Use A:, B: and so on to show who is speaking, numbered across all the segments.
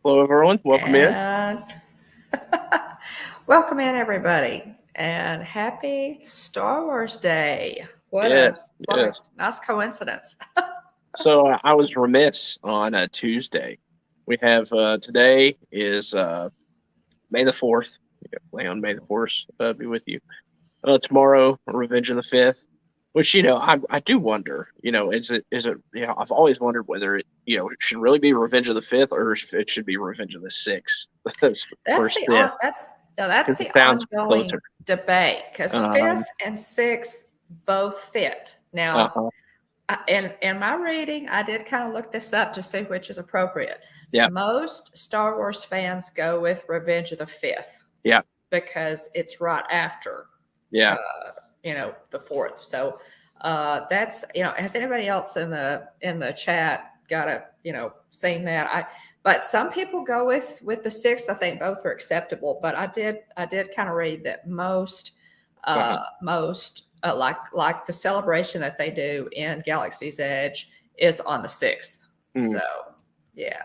A: Hello, everyone. Welcome in.
B: And welcome in, everybody, and happy Star Wars Day. What a
A: Yes,
B: what a
A: yes.
B: nice coincidence.
A: So I was remiss on Tuesday. We have today is May the 4th. Lay on May the 4th be with you. Tomorrow, Revenge of the 5th, which, I do wonder, is it, I've always wondered whether it should really be Revenge of the 5th or if it should be Revenge of the 6th for
B: That's the
A: Sith,
B: on that's
A: because it
B: the
A: sounds
B: ongoing
A: closer.
B: debate because
A: Um,
B: fifth and sixth both fit. Now,
A: uh,
B: in my reading, I did kind of look this up to see which is appropriate.
A: yeah,
B: Most Star Wars fans go with Revenge of the Fifth
A: yeah,
B: because it's right after
A: yeah.
B: the fourth. So that's has anybody else in the chat got seen that? But some people go with the sixth. I think both are acceptable. But I did kind of read that
A: Uh-huh.
B: like the celebration that they do in Galaxy's Edge is on the sixth.
A: Mm.
B: So yeah,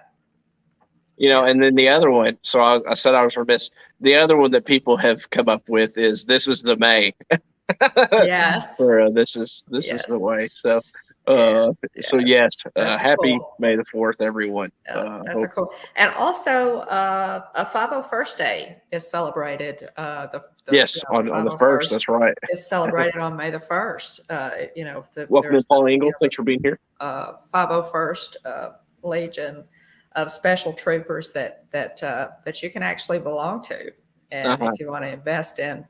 B: yeah,
A: And then the other one, so I said I was remiss. The other one that people have come up with is "This is the May,"
B: yes,
A: or this is the
B: yes,
A: way. So,
B: yes,
A: so
B: yes.
A: yes,
B: That's
A: happy
B: cool.
A: May the 4th, everyone.
B: Yeah, that's a
A: Hope
B: cool. And also, a 501st Day is celebrated.
A: yes on the first.
B: 501st
A: That's right.
B: is celebrated on May the 1st.
A: Welcome in,
B: There's the
A: Paul Engel. Thanks for being here.
B: 501st Legion of Special Troopers that you can actually belong to. And
A: Uh-huh.
B: if you want to invest in,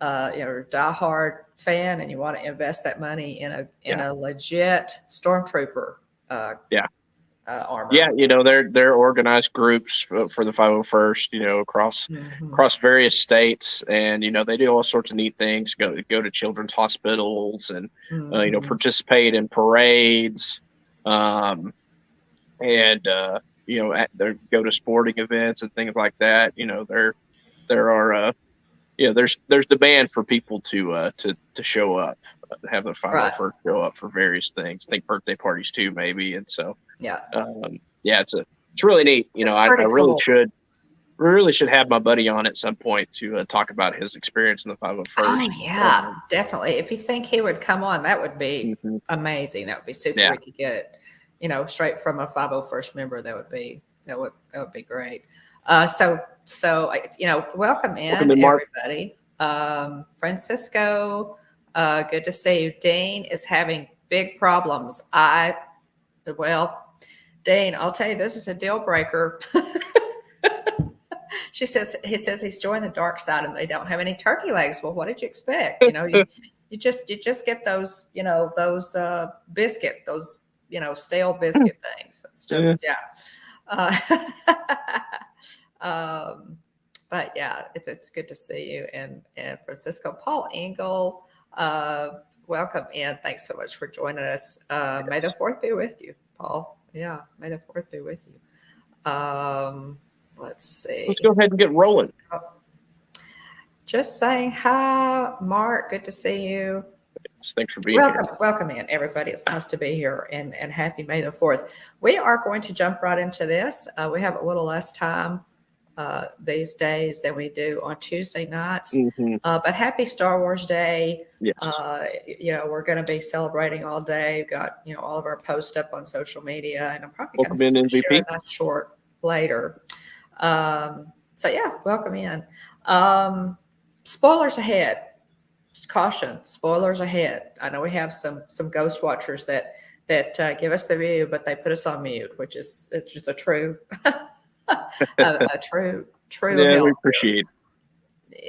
B: you're a diehard fan and you want to invest that money in
A: Yeah,
B: a legit stormtrooper
A: yeah,
B: armor.
A: yeah. They're organized groups for the 501st. Across
B: Mhm.
A: across various states, and they do all sorts of neat things. Go to children's hospitals, and
B: Mhm.
A: participate in parades, um, and they go to sporting events and things like that. There are there's demand for people to show up, to have the
B: Right.
A: 501st show up for various things. I think birthday parties too, maybe. And so
B: Yeah.
A: yeah, it's really neat.
B: It's
A: I
B: pretty cool.
A: really should have my buddy on at some point to talk about his experience in the
B: Oh
A: 501st.
B: yeah, definitely. If you think he would come on, that would be
A: Mhm.
B: amazing. That would be super.
A: Yeah.
B: We could get it, straight from a 501st member. That would be great. Welcome
A: Welcome
B: in
A: in, Mark.
B: everybody. Francisco, good to see you. Dean is having big problems. Well, Dean, I'll tell you, this is a deal breaker. He says he's joined the dark side and they don't have any turkey legs. Well, what did you expect? You just get those, biscuit, those, stale biscuit things. It's
A: Yeah.
B: just, yeah. Uh, um, but yeah, it's good to see you and Francisco. Paul Engel, welcome in. Thanks so much for joining us. May the fourth be with you, Paul. Yeah, may the fourth be with you. Let's see.
A: Let's go ahead and get rolling.
B: Just saying hi, Mark. Good to see you.
A: Thanks for being here.
B: Welcome in, everybody. It's nice to be here and happy May the 4th. We are going to jump right into this. We have a little less time these days than we do on Tuesday nights.
A: Hmm.
B: But happy Star Wars Day.
A: Yes.
B: We're going to be celebrating all day. We've got, all of our posts up on social media, and I'm probably going
A: Welcome in,
B: to share
A: MVP.
B: a nice short later. So yeah, welcome in. Spoilers ahead. Just caution, spoilers ahead. I know we have some ghost watchers that give us the view, but they put us on mute, which is it's just a true a true
A: Yeah, we
B: help.
A: appreciate it.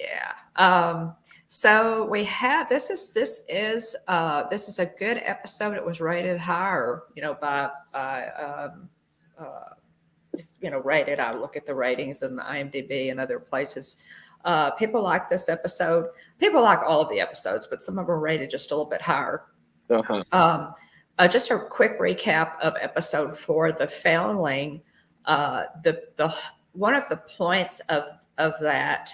B: Yeah. So we have this is a good episode. It was rated higher, by rated. I look at the ratings and the IMDb and other places. People like this episode. People like all of the episodes, but some of them are rated just a little bit higher.
A: Uh-huh.
B: Just a quick recap of episode 4, the Foundling. The one of the points of that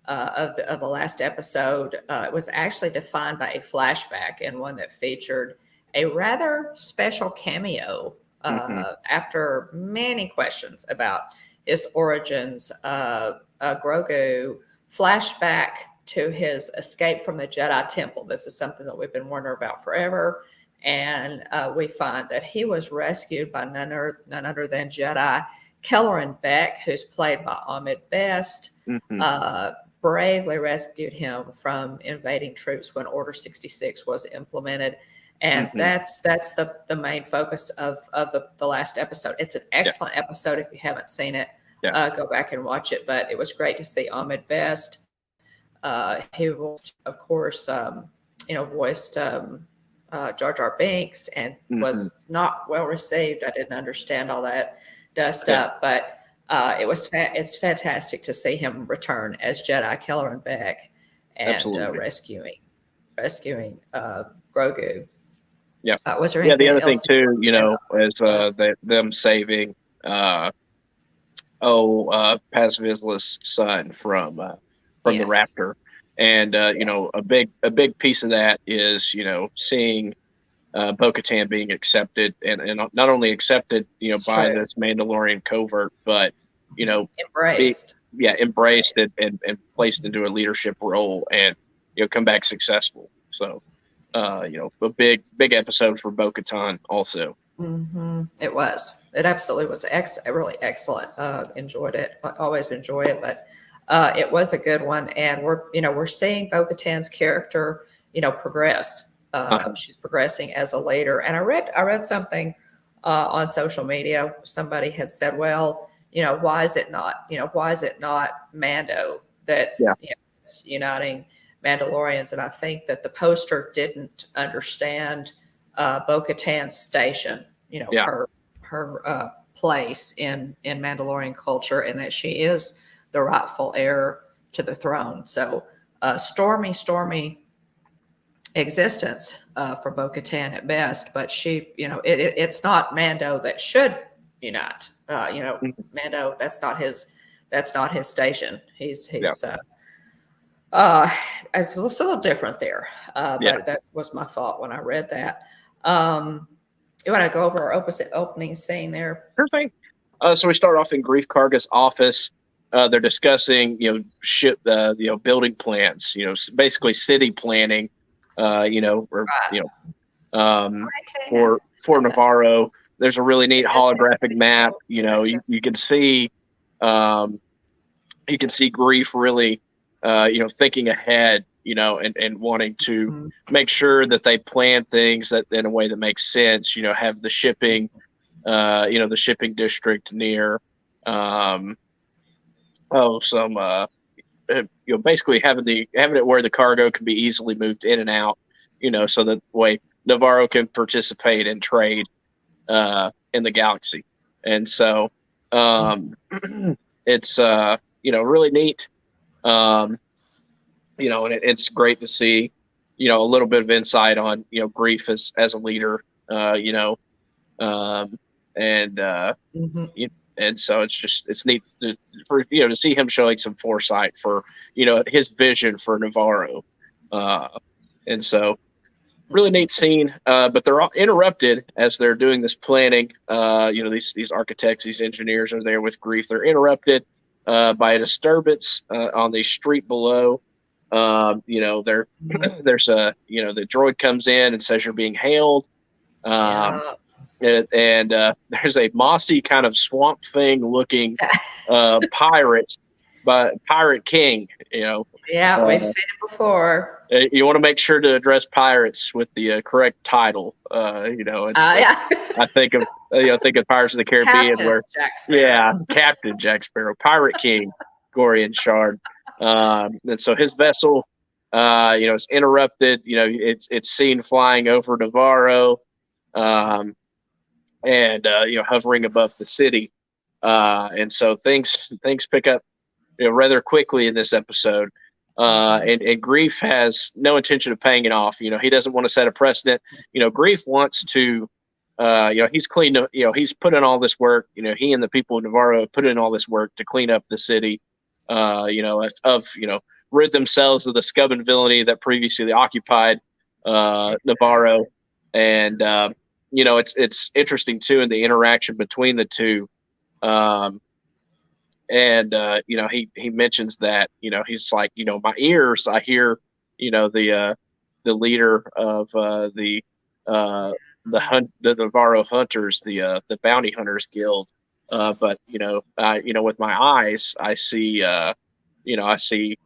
B: of the last episode was actually defined by a flashback, and one that featured a rather special cameo
A: Mhm.
B: after many questions about his origins, Grogu flashback to his escape from the Jedi Temple. This is something that we've been wondering about forever. And we find that he was rescued by none other than Jedi Kelleran Beck, who's played by Ahmed Best, bravely rescued him from invading troops when Order 66 was implemented. And that's the main focus of the last episode. It's an excellent episode. If you haven't seen it, go back and watch it. But it was great to see Ahmed Best. He was, of course, voiced Jar Jar Binks, and was not well received. I didn't understand all that dust up, but it's fantastic to see him return as Jedi Kelleran Beck and rescuing Grogu.
A: Yeah.
B: Was there
A: the other thing too, is them saving Paz Vizsla's son from the Raptor. And a big piece of that is seeing bo-katan being accepted, and not only accepted by this Mandalorian covert, but embraced, and placed into a leadership role, and come back successful. So a big episode for bo-katan also.
B: It absolutely was really excellent. Enjoyed it. I always enjoy it, but it was a good one, and we're seeing bo-katan's character progress. She's progressing as a leader, and I read something on social media. Somebody had said, well, why is it not Mando that's it's uniting Mandalorians? And I think that the poster didn't understand bo-katan's station, her place in Mandalorian culture, and that she is the rightful heir to the throne. So stormy existence for bo-katan at best, but she, it's not Mando that should unite. Mando, that's not his station. He's it's a little different there. But that was my thought when I read that. You want to go over our opening scene there?
A: Sure thing. So we start off in Grief Karga's office. They're discussing, building plans, basically city planning, for Navarro. There's a really neat holographic map. You can see, Grief really, thinking ahead, and wanting to make sure that they plan things that in a way that makes sense. Have the shipping, the shipping district near, basically having it where the cargo can be easily moved in and out, so that way Navarro can participate in trade in the galaxy. And so it's really neat, and it's great to see a little bit of insight on Grief as a leader, and so it's neat to see him showing some foresight for his vision for Navarro, and so really neat scene. But they're all interrupted as they're doing this planning. These architects, these engineers are there with Grief. They're interrupted by a disturbance on the street below. There's the droid comes in and says you're being hailed. And there's a mossy kind of swamp thing looking pirate king.
B: We've seen it before.
A: You want to make sure to address pirates with the correct title. I think of Pirates of the Caribbean,
B: Captain Jack Sparrow.
A: Captain Jack Sparrow, Pirate King, Gorian Shard. And so his vessel, is interrupted. It's seen flying over Navarro. And hovering above the city, and so things pick up rather quickly in this episode, and Grief has no intention of paying it off. He doesn't want to set a precedent. Grief wants to, he's cleaned up, he's put in all this work. He and the people of Navarro put in all this work to clean up the city, rid themselves of the scum and villainy that previously occupied Navarro, and it's interesting too in the interaction between the two. and he mentions that he's like my ears I hear the leader of the Navarro hunters, the bounty hunters guild, but with my eyes I see I see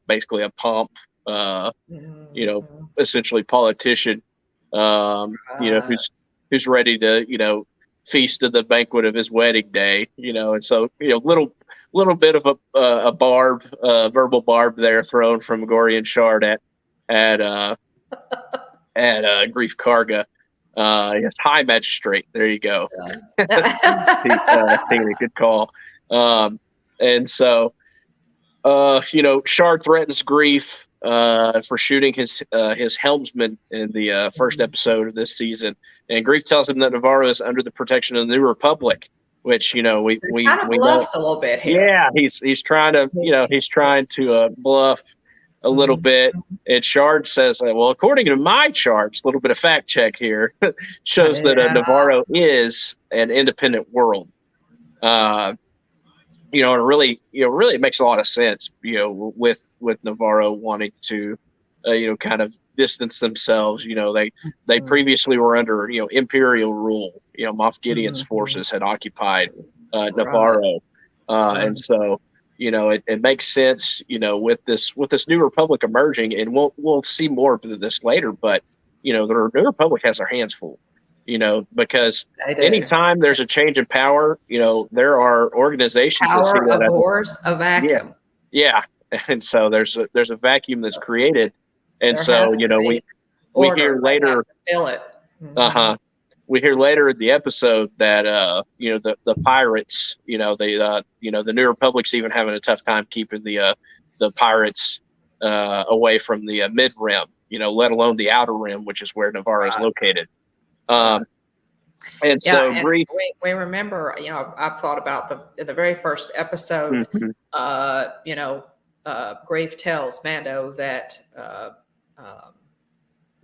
A: basically a pomp, essentially politician, who's ready to feast at the banquet of his wedding day, and so little bit of a verbal barb there thrown from Gorian Shard at Grief Karga. Yes, High Magistrate. There you go. Tina, good call. And so Shard threatens Grief for shooting his helmsman in the first episode of this season, and Grief tells him that Navarro is under the protection of the New Republic, which we
B: kind of bluffs a little bit here.
A: Yeah, he's trying to bluff a little bit. And Shard says, well, according to my charts, a little bit of fact check here shows that Navarro is an independent world. And really it makes a lot of sense, with Navarro wanting to, kind of distance themselves. They previously were under, Imperial rule. Moff Gideon's forces had occupied Navarro. And so, it makes sense, with this New Republic emerging, and we'll see more of this later, but, the New Republic has their hands full. Because anytime there's a change in power, there are organizations that see that
B: abhors a vacuum.
A: Yeah. And so there's a vacuum that's created. And so, we hear later,
B: fill it.
A: We hear later in the episode that, the pirates, the New Republic's even having a tough time keeping the pirates, away from the mid rim, let alone the outer rim, which is where Navarro is located. And so
B: we remember, I've thought about the very first episode, Grief tells Mando that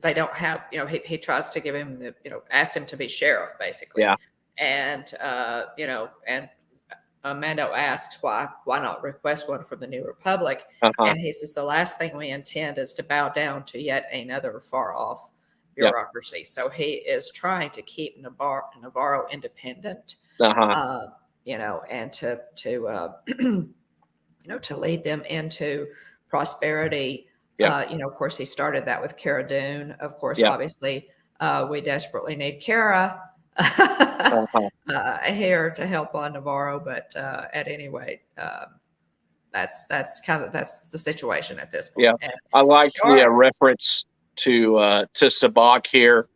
B: they don't have, he tries to give him ask him to be sheriff, basically.
A: Yeah.
B: And, Mando asks why not request one from the New Republic? And he says, the last thing we intend is to bow down to yet another far off bureaucracy. Yep. So he is trying to keep Navarro independent, and to to lead them into prosperity. Yep. Of course, he started that with Cara Dune. Of course, obviously, we desperately need Cara here to help on Navarro. But at any rate, that's the situation at this point.
A: Yeah, and I like the reference to Sabak here.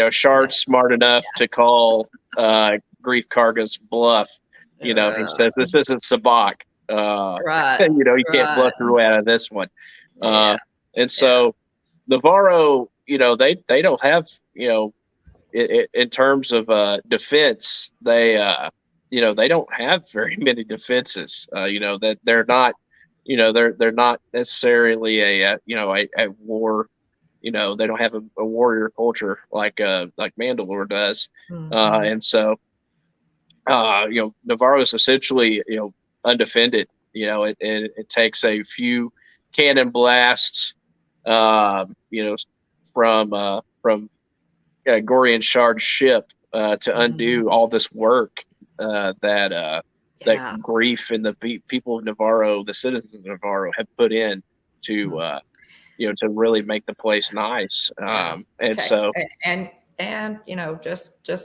A: Shard's smart enough to call Grief Karga's bluff. He says this isn't Sabak.
B: Right.
A: You can't bluff your way out of this one. And so Navarro, they don't have, in terms of defense, they don't have very many defenses. That they're not, they're not necessarily a war. They don't have a warrior culture like Mandalore does. And so, Navarro is essentially, undefended. It takes a few cannon blasts, from Gorian Shard's ship to undo all this work that Grief and the people of Navarro, the citizens of Navarro, have put in to to really make the place nice.
B: Just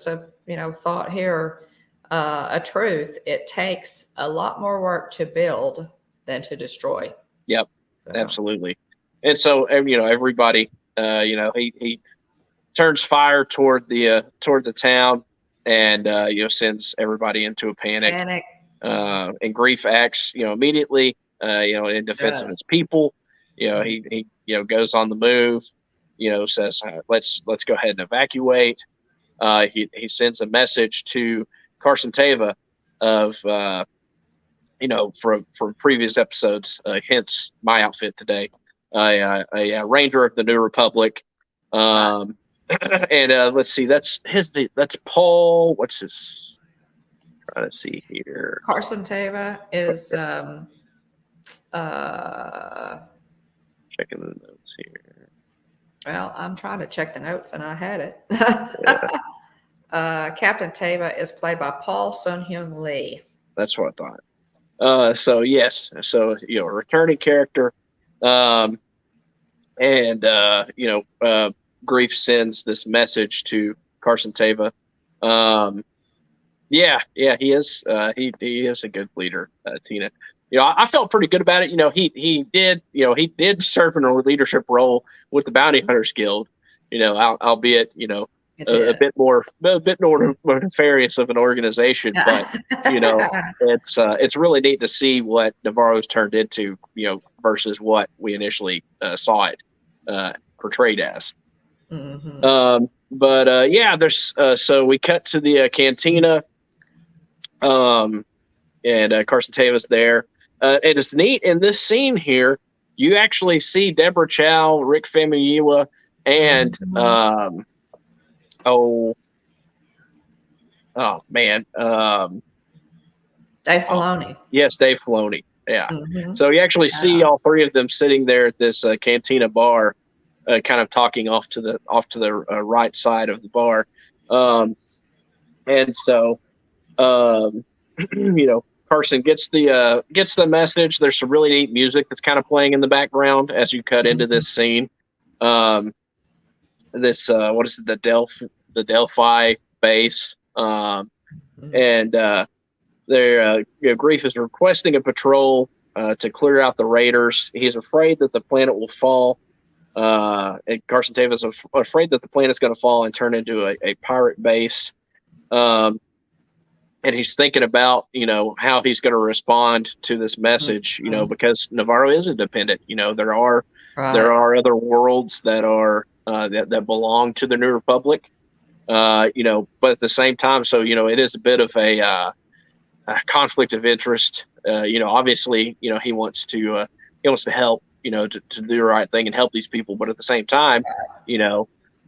B: a thought here, a truth. It takes a lot more work to build than to destroy.
A: Yep. So. Absolutely. And so, everybody, he turns fire toward the town, and sends everybody into a panic. And Grief acts, immediately, in defense of his people. He goes on the move. Says let's go ahead and evacuate. He sends a message to Carson Teva of from previous episodes, hence my outfit today, a Ranger of the New Republic. And let's see, that's Paul. What's his? Trying to see here.
B: Carson Teva is
A: Checking the notes here.
B: well, I'm trying to check the notes and I had it.
A: Yeah,
B: Captain Teva is played by Paul Sun-Hyung Lee.
A: that's what I thought. So yes, so a returning character, and Grief sends this message to Carson Teva. Yeah, he is. He is a good leader, Tina. I felt pretty good about it. He did serve in a leadership role with the Bounty Hunters Guild. Albeit a bit more nefarious of an organization, but it's really neat to see what Navarro's turned into. Versus what we initially saw it portrayed as.
B: Mm-hmm.
A: There's so we cut to the cantina. And Carson Teva's there. And it's neat in this scene here. You actually see Deborah Chow, Rick Famuyiwa, and
B: Dave Filoni.
A: Yes, Dave Filoni. Yeah.
B: Mm-hmm.
A: So you actually see all three of them sitting there at this cantina bar, kind of talking off to the right side of the bar, and so. Carson gets the message. There's some really neat music that's kind of playing in the background as you cut into this scene. What is it? The Delphi base. And Grief is requesting a patrol to clear out the raiders. He's afraid that the planet will fall. And Carson Davis is afraid that the planet's going to fall and turn into a pirate base. And he's thinking about, how he's going to respond to this message, because Navarro is independent. There are other worlds that are that belong to the New Republic. But at the same time, so it is a bit of a conflict of interest. Obviously, he wants to help, to do the right thing and help these people, but at the same time,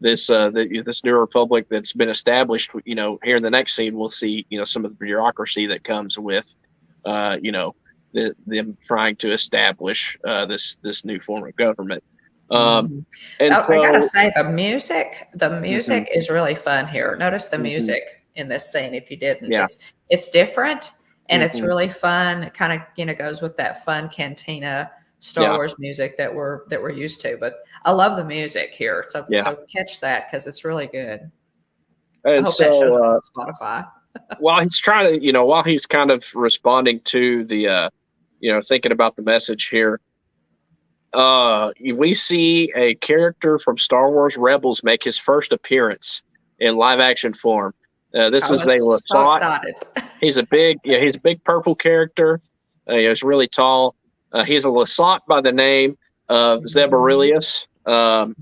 A: this New Republic that's been established, here in the next scene, we'll see, some of the bureaucracy that comes with, them trying to establish this new form of government. And
B: I gotta say, the music is really fun here. Notice the music in this scene. If you didn't, it's different and it's really fun. It kind of goes with that fun cantina Star Wars music that we're used to. But I love the music here, so catch that because it's really good.
A: And
B: I hope that shows up on Spotify.
A: while he's trying to, while he's kind of responding to the, thinking about the message here, we see a character from Star Wars Rebels make his first appearance in live action form. This is a Lasat.
B: So excited.
A: He's a big purple character. He's really tall. He's a Lasat by the name of Zeb Aurelius. And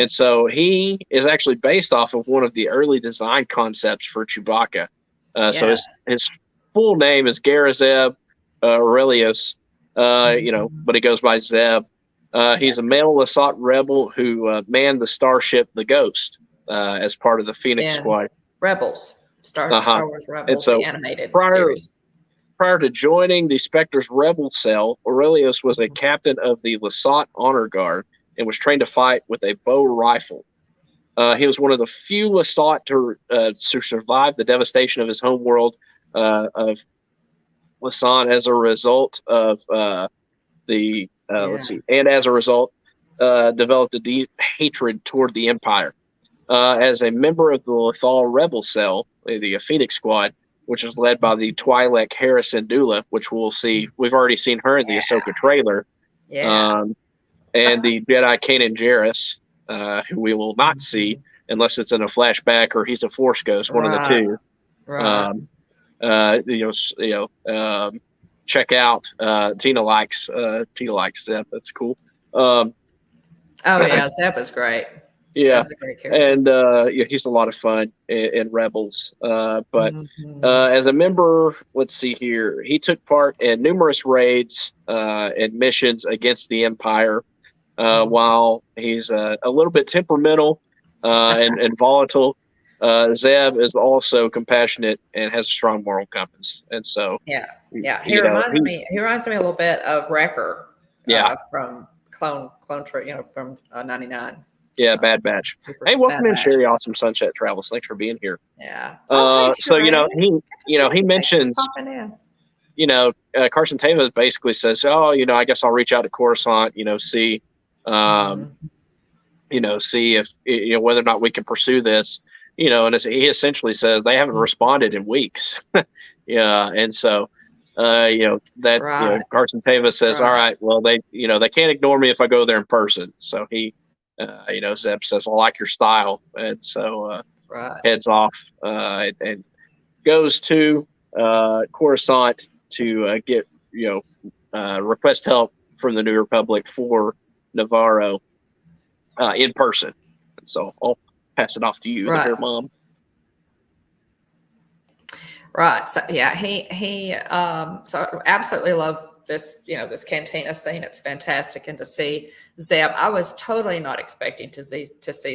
A: so he is actually based off of one of the early design concepts for Chewbacca. So his full name is Garazeb Aurelius, but he goes by Zeb. He's a male Lasat rebel who manned the starship The Ghost as part of the Phoenix Squad.
B: Rebels. Star Wars Rebels,
A: and so
B: the animated
A: series.
B: series.
A: Prior to joining the Spectre's rebel cell, Aurelius was a captain of the Lasat Honor Guard and was trained to fight with a bow rifle. He was one of the few Lasat to survive the devastation of his homeworld of Lasan as a result of developed a deep hatred toward the Empire. As a member of the Lothal Rebel Cell, the Phoenix Squad, which is led by the Twi'lek Hera Syndulla, which we'll see. We've already seen her in the Ahsoka trailer. And the Jedi Kanan Jarrus, who we will not see unless it's in a flashback or he's a Force ghost, one of the two.
B: Right.
A: Check out Tina likes Zeb. That's cool.
B: Zeb is great.
A: Yeah,
B: a great character.
A: And he's a lot of fun in Rebels. But as a member, let's see here, he took part in numerous raids and missions against the Empire. While he's a little bit temperamental and volatile, Zeb is also compassionate and has a strong moral compass, and so
B: yeah. He
A: you know
B: reminds me. He reminds me a little bit of Wrecker from Clone Tree. From '99.
A: Yeah, Bad Batch. Hey, welcome in, Sherry. Awesome Sunset Travels. Thanks for being here.
B: Yeah.
A: So he mentions, Carson Teva basically says, I guess I'll reach out to Coruscant, see, see if whether or not we can pursue this, and he essentially says they haven't responded in weeks. And so. Carson Teva says, all right, well, they can't ignore me if I go there in person. So he, Zeb says, I like your style. And so heads off and goes to Coruscant to get, request help from the New Republic for Navarro in person. And so I'll pass it off to you there, Mom.
B: Right. So yeah, he so absolutely love this, this cantina scene. It's fantastic. And to see Zeb, I was totally not expecting to see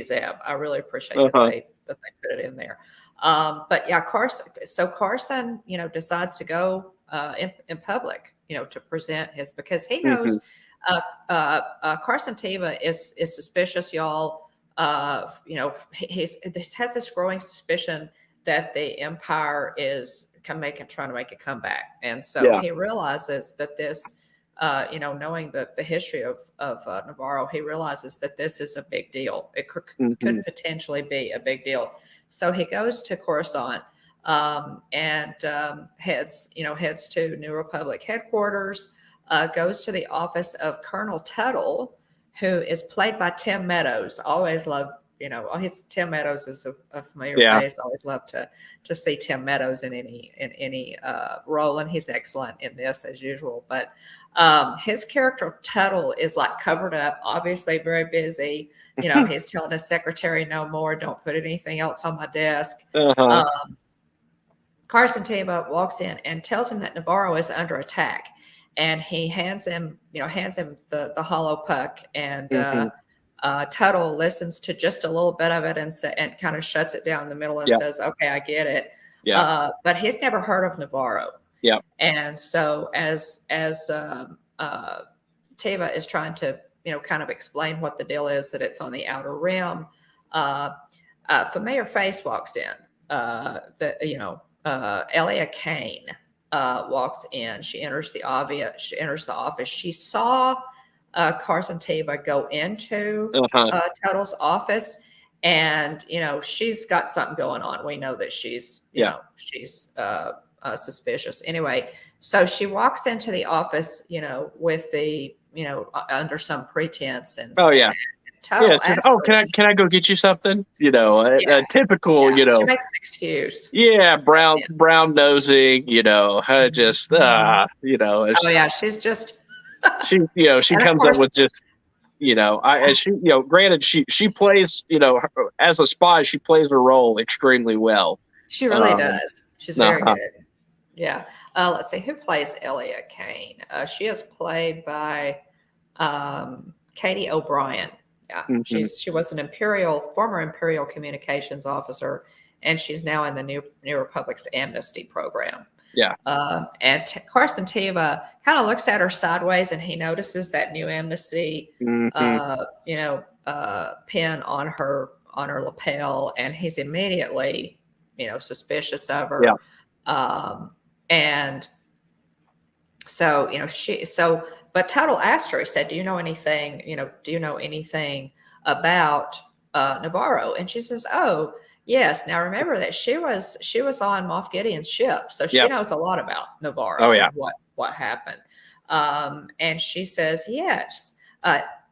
B: Zeb. I really appreciate that they put it in there. But yeah, Carson decides to go in public, to present his, because he knows Carson Teva is suspicious, y'all. He has this growing suspicion that the Empire is trying to make a comeback. And so he realizes that this, knowing the history of Navarro, he realizes that this is a big deal. It could potentially be a big deal. So he goes to Coruscant and heads to New Republic headquarters, goes to the office of Colonel Tuttle, who is played by Tim Meadows. Always love Tim Meadows is a familiar face. I always love to see Tim Meadows in any role, and he's excellent in this as usual. But his character Tuttle is like covered up, obviously very busy. He's telling his secretary, "No more. Don't put anything else on my desk." Carson Teva walks in and tells him that Navarro is under attack, and he hands him the hollow puck, and Tuttle listens to just a little bit of it and kind of shuts it down in the middle and says, "Okay, I get it." But he's never heard of Navarro. Yeah. And so as Teva is trying to kind of explain what the deal is, that it's on the outer rim, familiar face walks in. Elia Kane walks in. She enters the office. She saw Carson Teva go into Tuttle's office, and she's got something going on. We know that she's she's suspicious. Anyway, so she walks into the office, with the under some pretense, and Tuttle
A: can I go get you something? A typical,
B: She makes an excuse.
A: Yeah, brown nosing, just
B: she's just.
A: She comes up with just granted she plays as a spy, she plays her role extremely well.
B: She really does. She's very good. Yeah. Let's see who plays Elia Kane. She is played by Katie O'Brien. Yeah, she was an former Imperial communications officer, and she's now in the New Republic's amnesty program. Yeah. And Carson Teva kind of looks at her sideways, and he notices that new amnesty, pin on her lapel, and he's immediately, suspicious of her. Yeah. And so, but Tuttle asked her, he said, do you know anything about Navarro? And she says, oh, yes. Now remember that she was on Moff Gideon's ship, so she knows a lot about Navarro. Oh, yeah. And what happened? And she says, yes.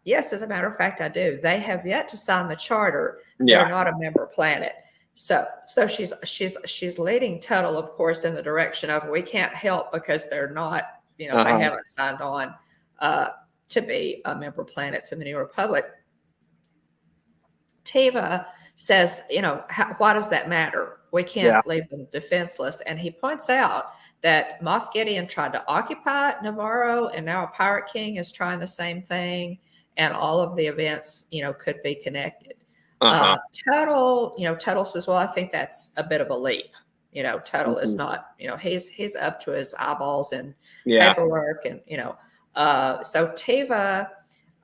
B: Yes, as a matter of fact, I do. They have yet to sign the charter. They're not a member planet. So she's leading Tuttle, of course, in the direction of, we can't help because they're not, they haven't signed on to be member planets in the New Republic. Teva says, why does that matter? We can't leave them defenseless. And he points out that Moff Gideon tried to occupy Navarro, and now a pirate king is trying the same thing, and all of the events, could be connected. Tuttle says, well, I think that's a bit of a leap. Tuttle is not, he's up to his eyeballs in paperwork and, so Teva,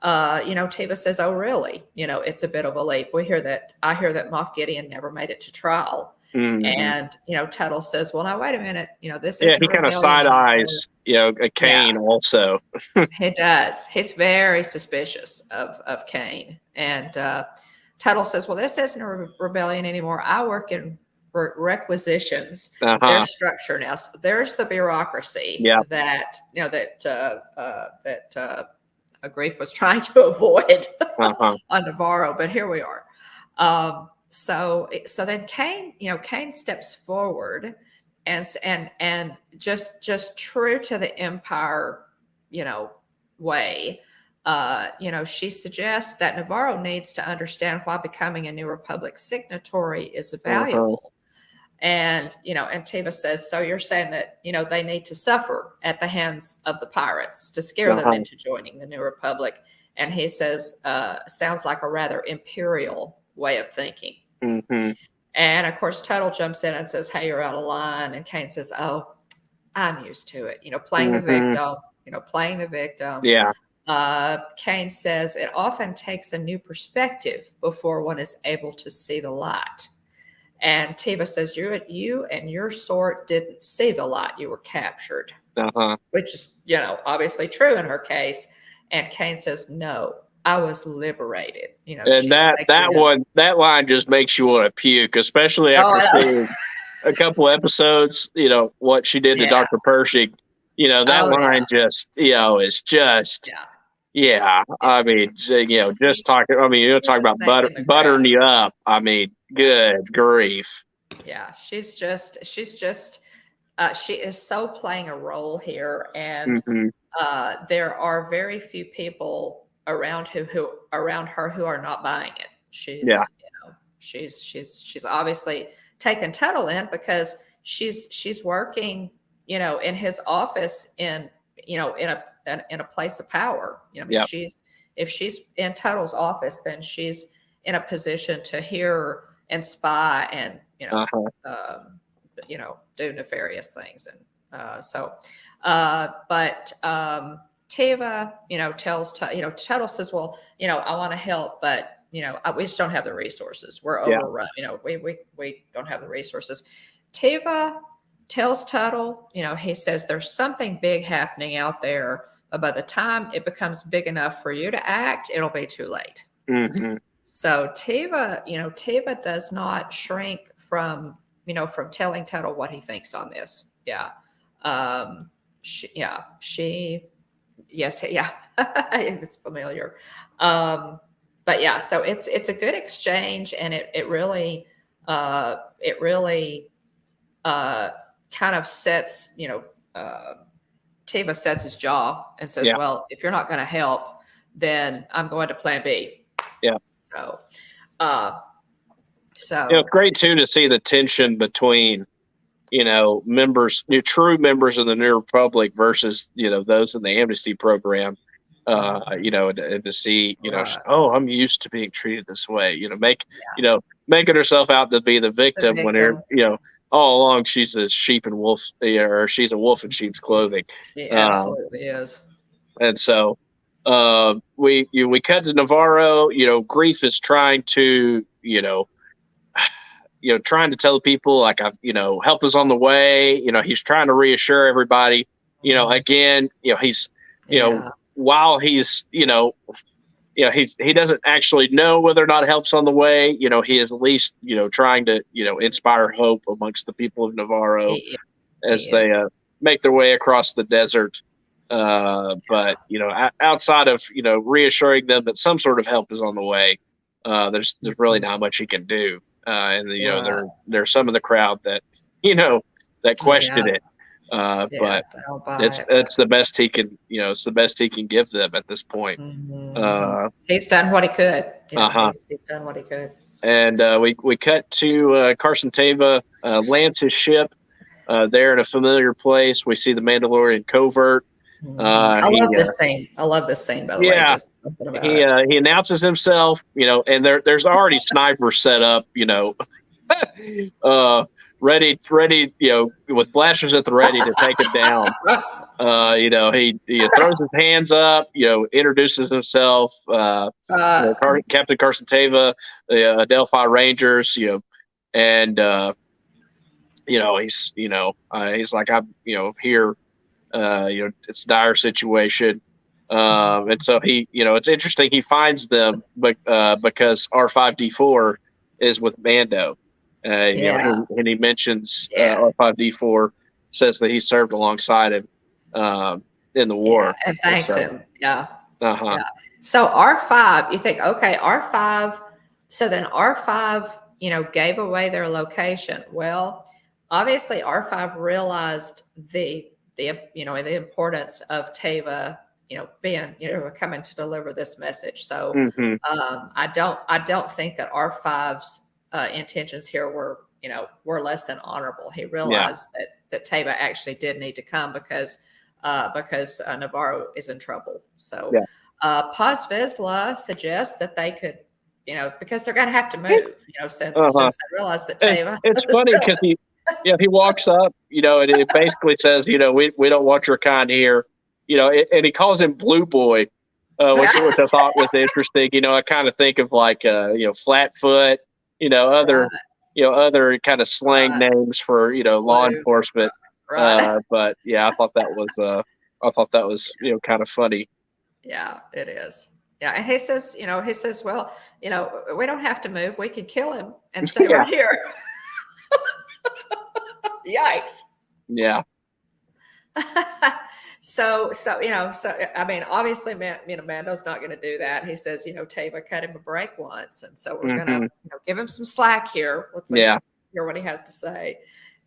B: Teva says, oh, really? It's a bit of a leap. I hear that Moff Gideon never made it to trial. And, Tuttle says, well, now, wait a minute. This is,
A: he kind of side eyes, Kane also.
B: He does. He's very suspicious of Kane. And Tuttle says, well, this isn't a rebellion anymore. I work in requisitions. There's structure now. So there's the bureaucracy that Grief was trying to avoid on Navarro, but here we are. So then Kane steps forward and just true to the Empire, way. She suggests that Navarro needs to understand why becoming a New Republic signatory is valuable. And Teva says, so you're saying that, they need to suffer at the hands of the pirates to scare them into joining the New Republic. And he says, sounds like a rather Imperial way of thinking. And of course, Tuttle jumps in and says, hey, you're out of line. And Kane says, oh, I'm used to it. Playing the victim, Yeah. Kane says it often takes a new perspective before one is able to see the light. And Teva says, you and your sort didn't see the light. You were captured, which is, obviously true in her case. And Kane says, no, I was liberated.
A: And that line just makes you want to puke, especially after seeing a couple episodes, what she did to Dr. Pershing. That line just, is just, I mean, just talking. I mean, talk about buttering you up. I mean, good grief.
B: Yeah, she is so playing a role here, and there are very few people around her who are not buying it. She's obviously taken Tuttle in because she's working, in his office in a place of power. If she's in Tuttle's office, then she's in a position to hear and spy and do nefarious things. And but Teva, tells Tuttle says, well, I want to help, but we just don't have the resources. We're overrun. We don't have the resources. Teva tells Tuttle, he says there's something big happening out there, but by the time it becomes big enough for you to act, it'll be too late. So Teva does not shrink from telling Tuttle what he thinks on this. It's familiar. But so it's a good exchange, and it really kind of sets, Teva sets his jaw and says, well, if you're not going to help, then I'm going to plan B. So
A: it's great too to see the tension between, members, true members of the New Republic versus, those in the amnesty program, and to see, I'm used to being treated this way, making herself out to be the victim. When all along she's a sheep and wolf, or she's a wolf in sheep's clothing.
B: She absolutely is.
A: And so we cut to Navarro. Grief is trying to, trying to tell people, like, help is on the way. He's trying to reassure everybody. Again, he's, while he's, he doesn't actually know whether or not help's on the way. He is at least, trying to, inspire hope amongst the people of Navarro as they make their way across the desert. But, outside of, reassuring them that some sort of help is on the way, there's really not much he can do. And, there's some of the crowd that, that question it. But it's the best he can, it's the best he can give them at this point.
B: He's done what he could. He's done what he could.
A: And we cut to Carson Teva lands his ship there in a familiar place. We see the Mandalorian covert.
B: I love this scene. I love this scene, by the way.
A: Yeah,
B: Just something about it.
A: he announces himself, and there's already snipers set up, ready, with blasters at the ready to take it down. He throws his hands up, introduces himself, Captain Carson Teva, the Delphi Rangers, and he's like, I'm, here, it's a dire situation. And so it's interesting. He finds them, but because R5D4 is with Mando, and he mentions R5D4 says that he served alongside him in the war,
B: and thanks him. Yeah.
A: Uh-huh.
B: Yeah. So R5, you think, okay, R5. So then R5, gave away their location. Well, obviously R5 realized the importance of Teva, being, coming to deliver this message. So I don't think that R5's intentions here were less than honorable. He realized that Teva actually did need to come because Navarro is in trouble. So Paz Vizsla suggests that they could, because they're going to have to move, since they realize that Teva.
A: It's funny because he walks up, and it basically says, we don't want your kind here, and he calls him Blue Boy, which I thought was interesting. I kind of think of like, Flatfoot, other kind of slang names for, law enforcement.
B: Right.
A: But yeah, I thought that was, kind of funny.
B: Yeah, it is. Yeah. And he says, well, we don't have to move. We could kill him and stay right here. Yikes.
A: Yeah.
B: So I mean, obviously, Mando's not going to do that. He says, Teva cut him a break once, and so we're going to give him some slack here. Let's hear what he has to say.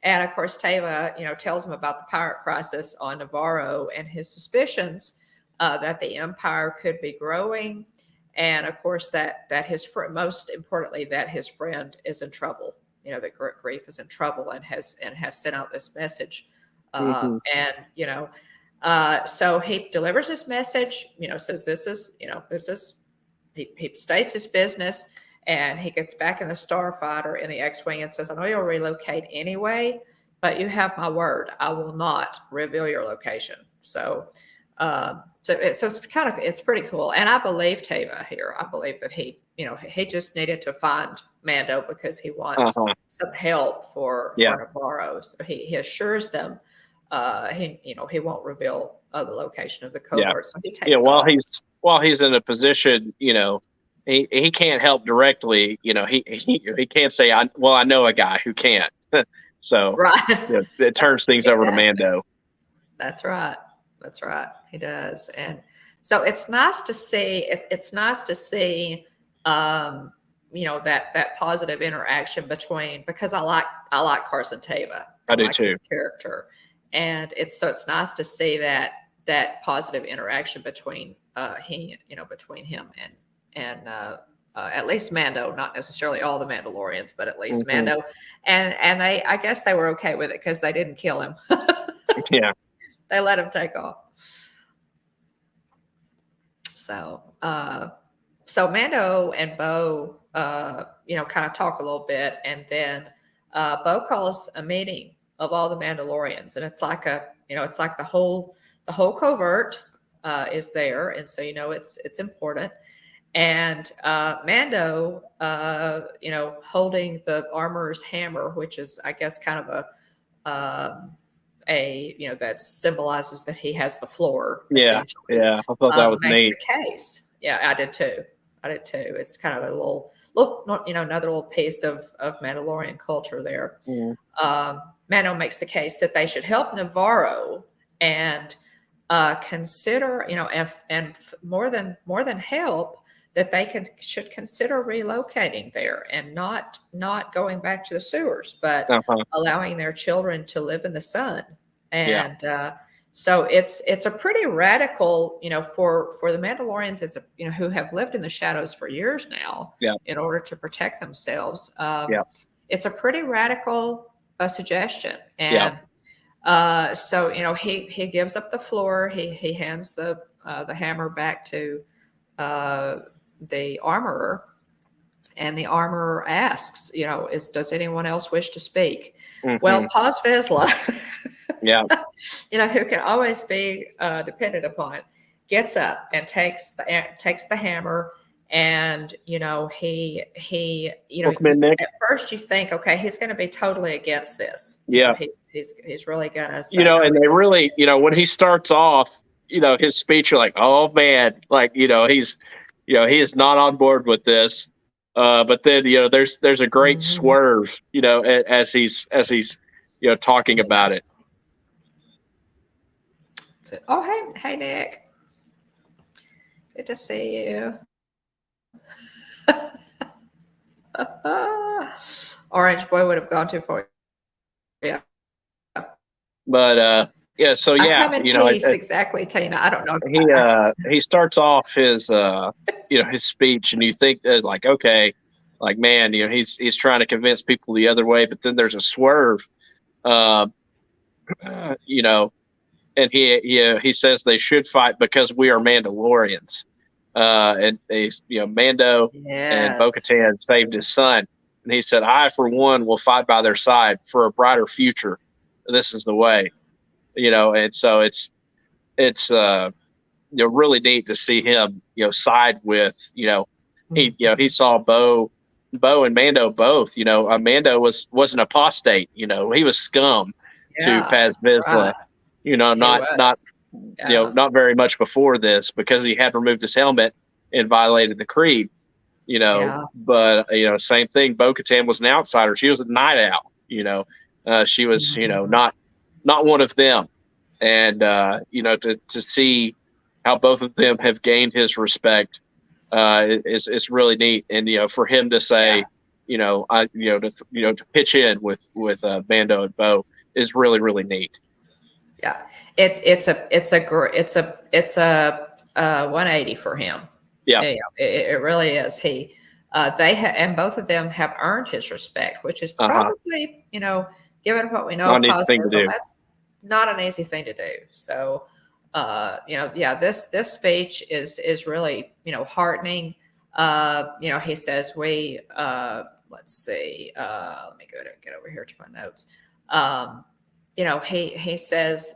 B: And of course, Teva, tells him about the pirate crisis on Navarro and his suspicions that the Empire could be growing, and of course that his most importantly that his friend is in trouble. That Grief is in trouble and has sent out this message, and so he delivers this message. Says this is he states his business, and he gets back in the Starfighter in the X-wing and says, "I know you'll relocate anyway, but you have my word. I will not reveal your location." So it's pretty cool, and I believe Teva here. I believe that he just needed to find Mando because he wants some help for Navarro. So he assures them he won't reveal the location of the covert. So he takes off.
A: while he's in a position, he can't help directly. He can't say, I know a guy who can't. So it turns things over to Mando.
B: That's right. He does. And so it's nice to see that positive interaction because I like Carson Teva.
A: I do
B: like
A: too.
B: His character. And it's nice to see that positive interaction between him and at least Mando, not necessarily all the Mandalorians, but at least Mando. And I guess they were okay with it because they didn't kill him.
A: Yeah.
B: They let him take off. So Mando and Bo, kind of talk a little bit, and then Bo calls a meeting of all the Mandalorians, and it's like the whole covert is there, and so it's important. And Mando, holding the armorer's hammer, which is, I guess, kind of that symbolizes that he has the floor.
A: Yeah. I thought that was
B: makes
A: neat.
B: the case. Yeah, I did too. It's kind of a little, another little piece of Mandalorian culture there. Mando makes the case that they should help Navarro and consider, and more than help, that they should consider relocating there and not going back to the sewers, but allowing their children to live in the sun. And so it's a pretty radical, for the Mandalorians, it's who have lived in the shadows for years now in order to protect themselves. It's a pretty radical suggestion. And So he gives up the floor. He hands the hammer back to the armorer, and the armorer asks, does anyone else wish to speak? Well, Paz Vizsla, who can always be depended upon, gets up and takes the hammer. And he at first you think, okay, he's going to be totally against this. He's really gonna say,
A: and they really, when he starts off, his speech, you're like, oh man, like he is not on board with this. But then there's a great swerve, as he's talking about it.
B: Oh, hey Nick, good to see you. Orange boy would have gone too far. Yeah.
A: But so
B: I come in peace, exactly, Tina. I don't
A: know. He starts off his his speech, and you think that, like, okay, like, man, he's trying to convince people the other way, but then there's a swerve, and he says they should fight because we are Mandalorians. And Mando and bo-katan saved his son, and he said, I for one will fight by their side for a brighter future. This is the way, and so it's really neat to see him side with he saw Bo and Mando both. Mando was an apostate. He was scum to Paz Vizsla.
B: Right.
A: Not very much before this, because he had removed his helmet and violated the creed, but, same thing. Bo-Katan was an outsider. She was a night owl, she was, not one of them. And, to see how both of them have gained his respect, is really neat. And, for him to say, to pitch in with Mando and Bo is really, really neat.
B: Yeah, it's a 180 for him.
A: Yeah,
B: it really is. And both of them have earned his respect, which is probably given what we know,
A: that's
B: not an easy thing to do. So, this speech is really heartening. He says let's see. Let me get over here to my notes. He says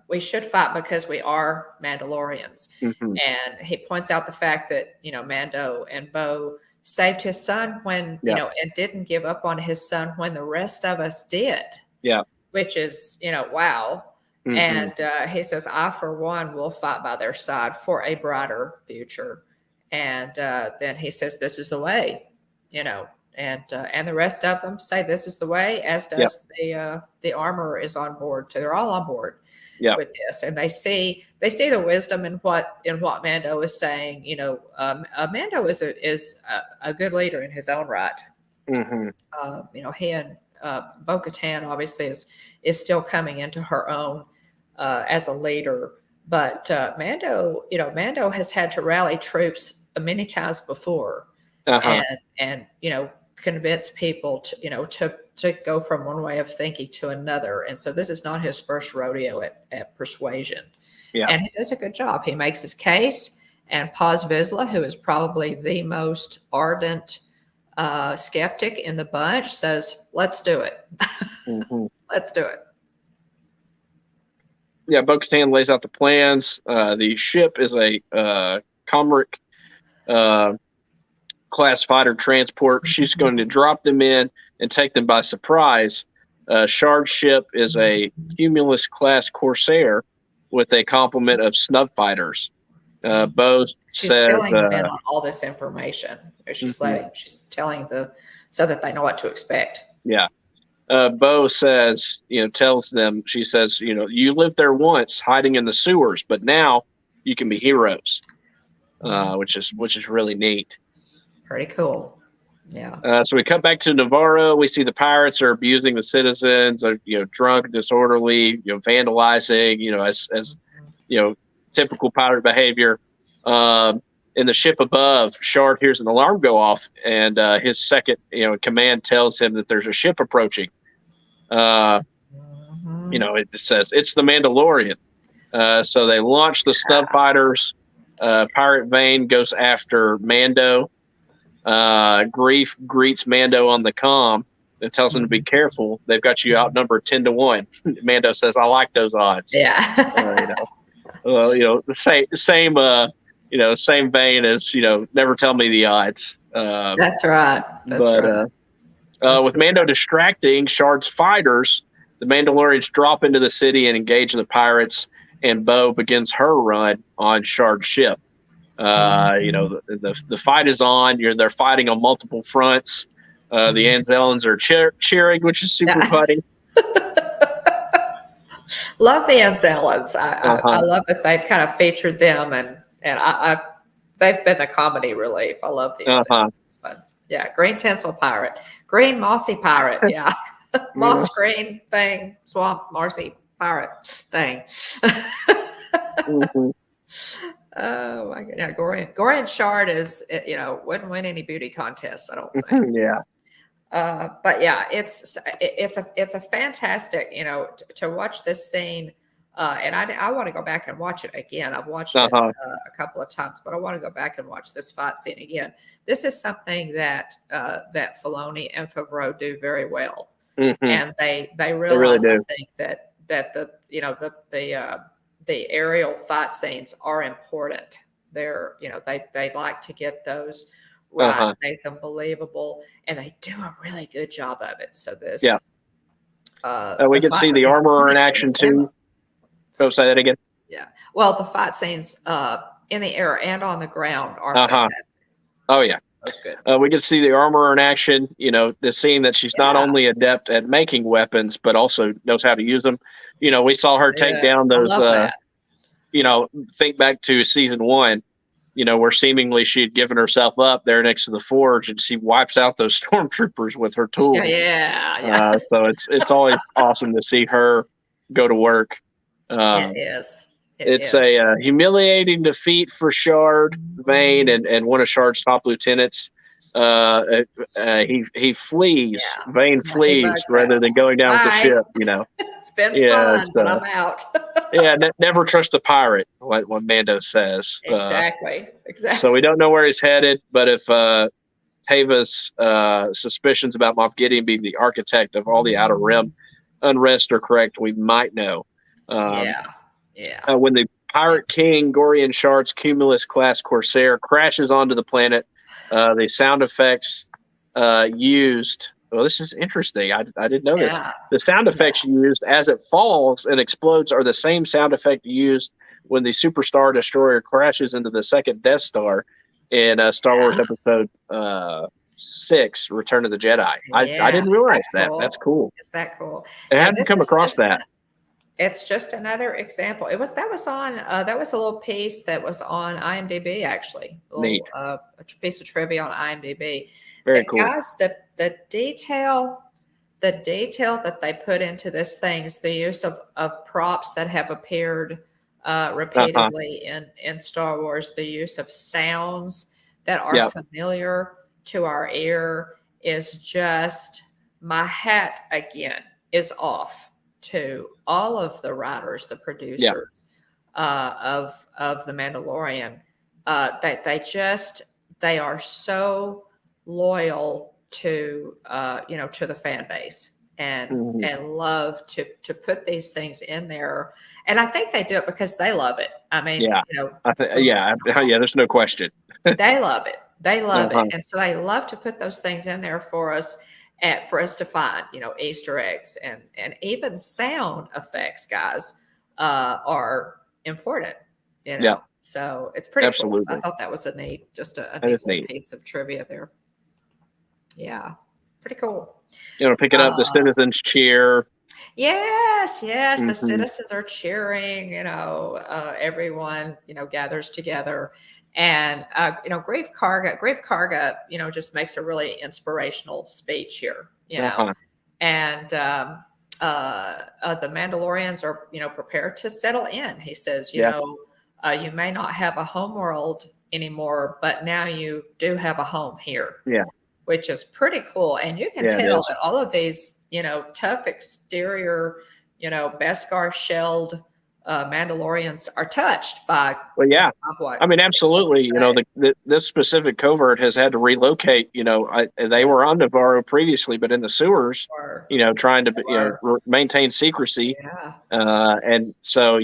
B: we should fight because we are Mandalorians. And he points out the fact that, Mando and Bo saved his son when, and didn't give up on his son when the rest of us did.
A: Yeah.
B: Which is, wow. And he says, I, for one, will fight by their side for a brighter future. And then he says, this is the way, and the rest of them say this is the way, as does the armorer is on board too. They're all on board with this, and they see the wisdom in what Mando is saying. Mando is a good leader in his own right. He and bo-katan obviously is still coming into her own as a leader, but Mando has had to rally troops many times before, and convince people to go from one way of thinking to another. And so this is not his first rodeo at persuasion. And he does a good job. He makes his case, and Paz Vizsla, who is probably the most ardent skeptic in the bunch, says, let's do it. Let's do it.
A: Yeah, bo-katan lays out the plans. The ship is a Comric class fighter transport. She's going to drop them in and take them by surprise. Shard's ship is a Cumulus class Corsair with a complement of snub fighters. Bo
B: she's
A: said,
B: filling them in on all this information. She's telling so that they know what to expect.
A: Yeah. Bo says, tells them, she says, you lived there once hiding in the sewers, but now you can be heroes, which is really neat.
B: Pretty cool. Yeah.
A: So we cut back to Navarro. We see the pirates are abusing the citizens, are, drunk, disorderly, vandalizing, as typical pirate behavior. In the ship above, Shard hears an alarm go off, and his second, command tells him that there's a ship approaching. it just says it's the Mandalorian. So they launch the stub fighters. Pirate Vane goes after Mando. Grief greets Mando on the comm and tells him to be careful. They've got you outnumbered 10-1. Mando says, "I like those odds."
B: Yeah.
A: The same vein as never tell me the odds.
B: That's right.
A: With Mando distracting Shard's fighters, the Mandalorians drop into the city and engage the pirates, and Bo begins her run on Shard's ship. The fight is on. They're fighting on multiple fronts. The Anzellans are cheering, which is super funny.
B: Love the Anzellans. I love that they've kind of featured them, and they've been the comedy relief. I love the Anzellans. It's fun. Yeah, green tinsel pirate, green mossy pirate. Yeah, moss green thing, swamp mossy pirate thing. Oh my god! Yeah, Gorian Shard is wouldn't win any beauty contests, I don't think. But yeah, it's a fantastic to watch this scene, and I want to go back and watch it again. I've watched it a couple of times, but I want to go back and watch this fight scene again. This is something that Filoni and Favreau do very well, and they realize
A: do.
B: I think that the aerial fight scenes are important. They're they like to get those right, make them believable, and they do a really good job of it. So this,
A: we can see the armorer in action too. Go say that again.
B: Yeah, well, the fight scenes in the air and on the ground are fantastic.
A: Oh yeah,
B: that's good.
A: We can see the armorer in action. The scene that she's not only adept at making weapons, but also knows how to use them. We saw her take down those. Think back to season 1. Where seemingly she had given herself up there next to the forge, and she wipes out those stormtroopers with her tool.
B: Yeah.
A: So it's always awesome to see her go to work.
B: It is.
A: It's a humiliating defeat for Shard, Vane, and one of Shard's top lieutenants. He flees.
B: Yeah.
A: Vane flees rather than going down with the ship.
B: It's been fun, but I'm out.
A: Never trust a pirate. What Mando says.
B: Exactly.
A: So we don't know where he's headed, but if Tava's suspicions about Moff Gideon being the architect of all the Outer Rim unrest are correct, we might know. When the Pirate King Gorian Shard's Cumulus-class Corsair crashes onto the planet, the sound effects used. Well, this is interesting. I didn't know this. The sound effects used as it falls and explodes are the same sound effect used when the Superstar Destroyer crashes into the second Death Star in Star Wars Episode 6, Return of the Jedi. I didn't realize that.
B: Cool?
A: That's cool.
B: Is that cool?
A: I hadn't come across that.
B: It's just another example. That was a little piece that was on IMDb, actually. A piece of trivia on IMDb.
A: Very cool.
B: Guys, the detail that they put into this thing is the use of props that have appeared repeatedly in Star Wars. The use of sounds that are familiar to our ear is just, my hat again is off to all of the writers, the producers of The Mandalorian. They are so loyal to the fan base and love to put these things in there. And I think they do it because they love it. I mean,
A: there's no question.
B: They love it. They love it. And so they love to put those things in there for us to find, Easter eggs and even sound effects, guys, are important, So it's pretty cool. I thought that was a neat piece of trivia there. Yeah. Pretty cool.
A: Pick it up, the citizens cheer.
B: Yes. The citizens are cheering, everyone, gathers together. And, Grief Karga, just makes a really inspirational speech here, and the Mandalorians are, prepared to settle in. He says, you may not have a home world anymore, but now you do have a home here. Yeah. Which is pretty cool. And you can tell that all of these, tough exterior Beskar shelled Mandalorians are touched by
A: Well, yeah.
B: what
A: I mean,
B: he has to
A: absolutely.
B: say.
A: This specific covert has had to relocate. They were on Navarro previously, but in the sewers,
B: Or,
A: trying to
B: or
A: maintain secrecy.
B: yeah,
A: And so,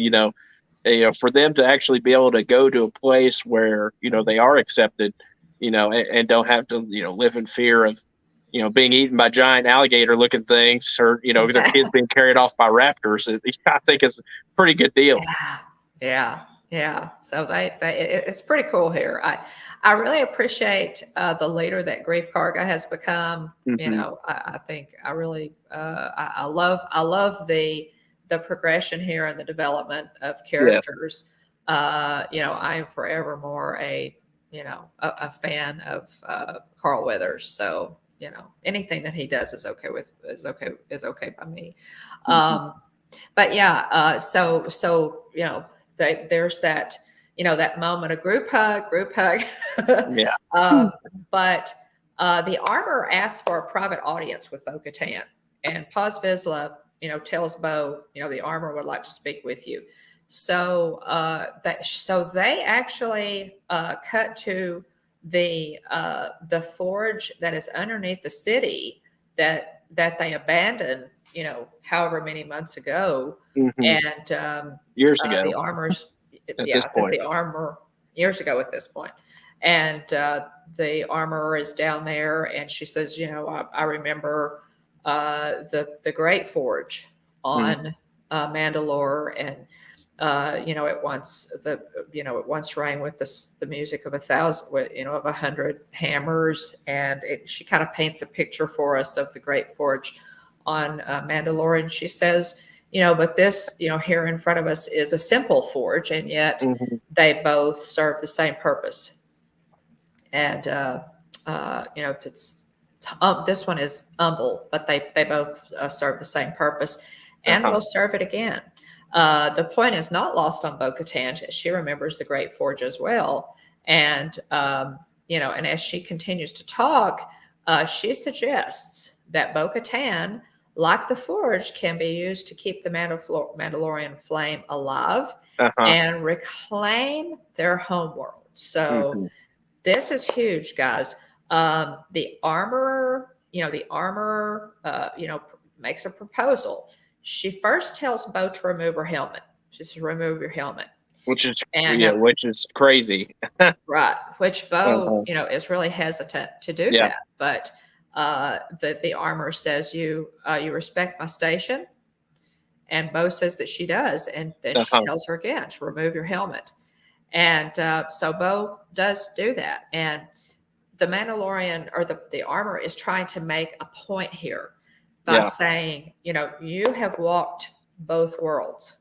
A: for them to actually be able to go to a place where they are accepted, and don't have to live in fear of being eaten by giant alligator looking things, or their
B: exactly.
A: kids being carried off by raptors. I think it's a pretty good deal.
B: Yeah. So it's pretty cool here. I really appreciate the leader that Grief Karga has become.
A: Mm-hmm.
B: I think I really I love the progression here and the development of characters. I am forevermore a fan of Carl Weathers. So anything that he does is okay by me. But yeah, so there's that that moment of group hug.
A: Yeah.
B: But the armor asks for a private audience with Bo-Katan, and Paz Vizsla tells Bo the armor would like to speak with you. So they actually cut to the forge that is underneath the city that they abandoned however many months ago.
A: Mm-hmm.
B: And
A: years ago,
B: the armor's
A: this point.
B: the armor years ago at this point. And the armorer is down there, and she says, I remember the Great Forge on Mandalore, and it once rang with the music of 1,000, of 100 hammers, and she kind of paints a picture for us of the Great Forge on Mandalore, and she says, but this, here in front of us is a simple forge, and yet they both serve the same purpose. And this one is humble, but they both serve the same purpose, and will serve it again. The point is not lost on Bo-Katan. She remembers the Great Forge as well, and and as she continues to talk, she suggests that Bo-Katan, like the Forge, can be used to keep the Mandalorian flame alive and reclaim their homeworld. So this is huge, guys. The armorer, makes a proposal. She first tells Bo to remove her helmet. She says, "Remove your helmet," which
A: is crazy,
B: right? Which Bo, is really hesitant to do that, but the armor says, you respect my station, and Bo says that she does, and then she tells her again to remove your helmet, and so Bo does do that, and the Mandalorian, or the armor, is trying to make a point here by saying, you have walked both worlds.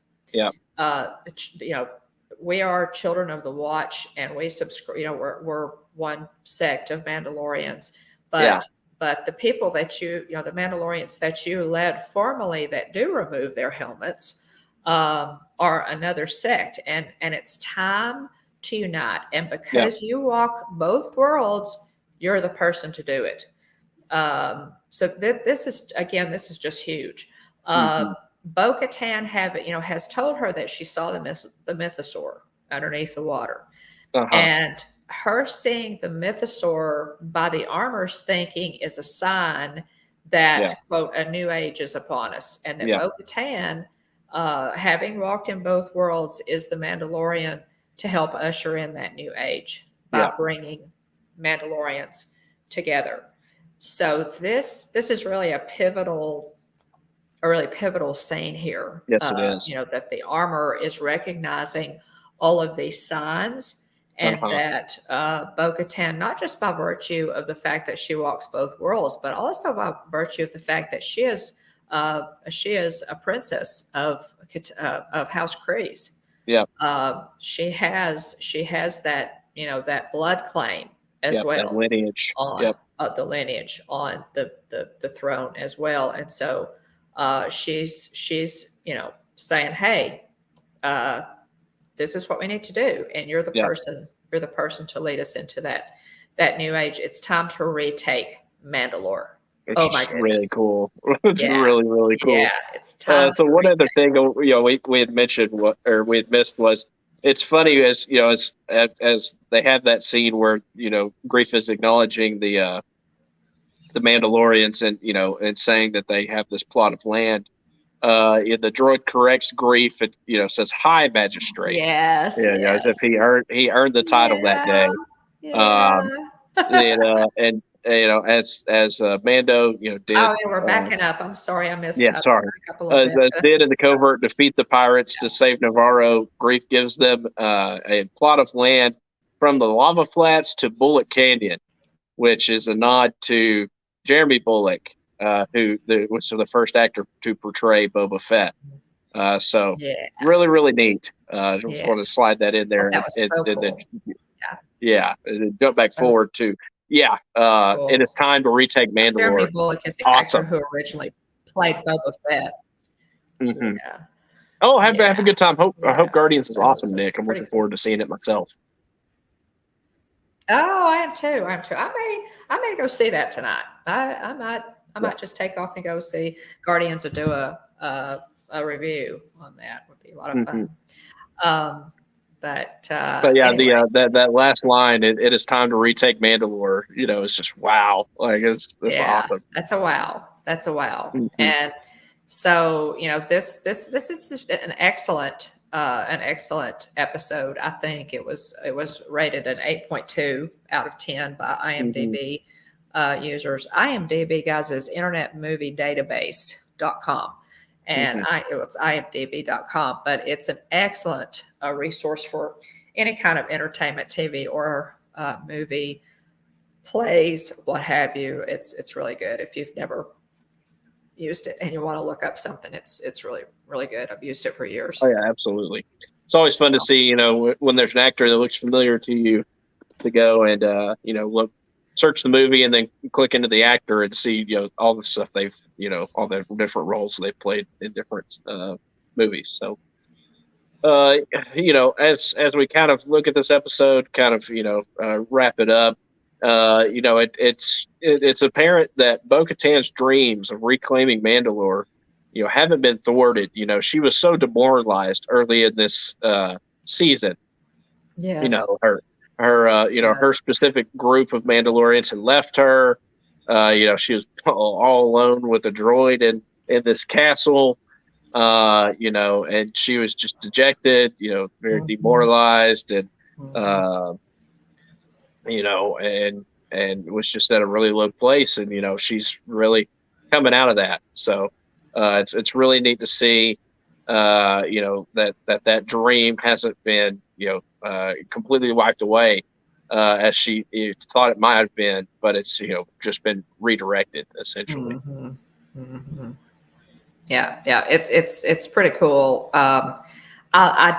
B: We are children of the Watch, and we subscribe. We're one sect of Mandalorians, but the people that the Mandalorians that you led formerly that do remove their helmets are another sect, and it's time to unite. And because you walk both worlds, you're the person to do it. So this is just huge. Bo-Katan has told her that she saw the mythosaur underneath the water, and her seeing the mythosaur by the armor's thinking is a sign that quote, a new age is upon us, and that Bo-Katan, having walked in both worlds, is the Mandalorian to help usher in that new age by bringing Mandalorians together. So this is really a really pivotal scene here.
A: Yes, it is.
B: That the armor is recognizing all of these signs, and that Bo-Katan, not just by virtue of the fact that she walks both worlds, but also by virtue of the fact that she is a princess of House Kryze. She has that that blood claim as well,
A: that lineage
B: on the lineage on the throne as well, and so she's saying, hey, this is what we need to do, and you're the person to lead us into that new age. It's time to retake Mandalore. Oh
A: which
B: my
A: is really
B: goodness.
A: cool. It's
B: Yeah.
A: really, really
B: Yeah.
A: cool.
B: It's time
A: So
B: to
A: one other
B: retake.
A: thing, we had mentioned we had missed was it's funny as as they have that scene where Grief is acknowledging the Mandalorians and and saying that they have this plot of land. The droid corrects Grief and says hi magistrate.
B: Yes.
A: As if
B: Yes.
A: he earned the title that
B: Yeah.
A: day.
B: Yeah.
A: Um, and as Mando did.
B: Oh, yeah, we're backing up. I'm sorry, I missed
A: Yeah,
B: up
A: sorry.
B: back up a little bit.
A: As
B: That's
A: did in the
B: good stuff.
A: covert defeat the pirates to save Navarro, Grief gives them a plot of land from the lava flats to Bullet Canyon, which is a nod to Jeremy Bullock, who was the first actor to portray Boba Fett. So
B: Yeah.
A: really, really neat. Just
B: Yeah.
A: want to slide that in
B: I thought
A: there,
B: that was so
A: and then
B: cool. Yeah.
A: and then jump back
B: So
A: forward to it
B: cool.
A: is time to retake
B: Jeremy
A: Mandalore.
B: Bullock is the actor
A: Awesome.
B: who originally played Boba Fett.
A: Hmm.
B: Yeah.
A: Oh, have a
B: Yeah.
A: good time. I hope
B: Yeah.
A: Guardians is awesome,
B: So
A: Nick. I'm
B: pretty
A: looking
B: cool.
A: forward to seeing it myself.
B: Oh, I am too. I am too. I may go see that tonight. I
A: Yeah.
B: might just take off and go see Guardians or do a review on that. Would be a lot of
A: Hmm.
B: fun. Um, but
A: But yeah, the
B: anyway,
A: that last line, it is time to retake Mandalore. It's just wow. Like it's
B: yeah,
A: awesome.
B: that's a wow. That's a wow.
A: Hmm.
B: And so this is an excellent episode. I think it was rated an 8.2 out of 10 by
A: Hmm.
B: IMDb users. IMDb, guys, is internetmoviedatabase.com. And
A: Hmm.
B: it's imdb.com, but it's an excellent resource for any kind of entertainment, TV or movie, plays, what have you. It's really good. If you've never used it and you want to look up something, it's really, really good. I've used it for years.
A: Oh yeah, absolutely. It's always fun to see, when there's an actor that looks familiar to you, to go and look, search the movie and then click into the actor and see all the stuff they've all the different roles they've played in different movies. So uh, as we kind of look at this episode, kind of wrap it up. It's apparent that Bo-Katan's dreams of reclaiming Mandalore, haven't been thwarted. She was so demoralized early in this season.
B: Yes.
A: Her specific group of Mandalorians had left her. She was all alone with a droid in this castle. And she was just dejected, very demoralized, and
B: Mhm.
A: and was just at a really low place, and she's really coming out of that. So it's really neat to see, that dream hasn't been completely wiped away, as she thought it might have been, but it's just been redirected essentially.
B: Mhm. Mhm. Yeah, it's pretty cool. I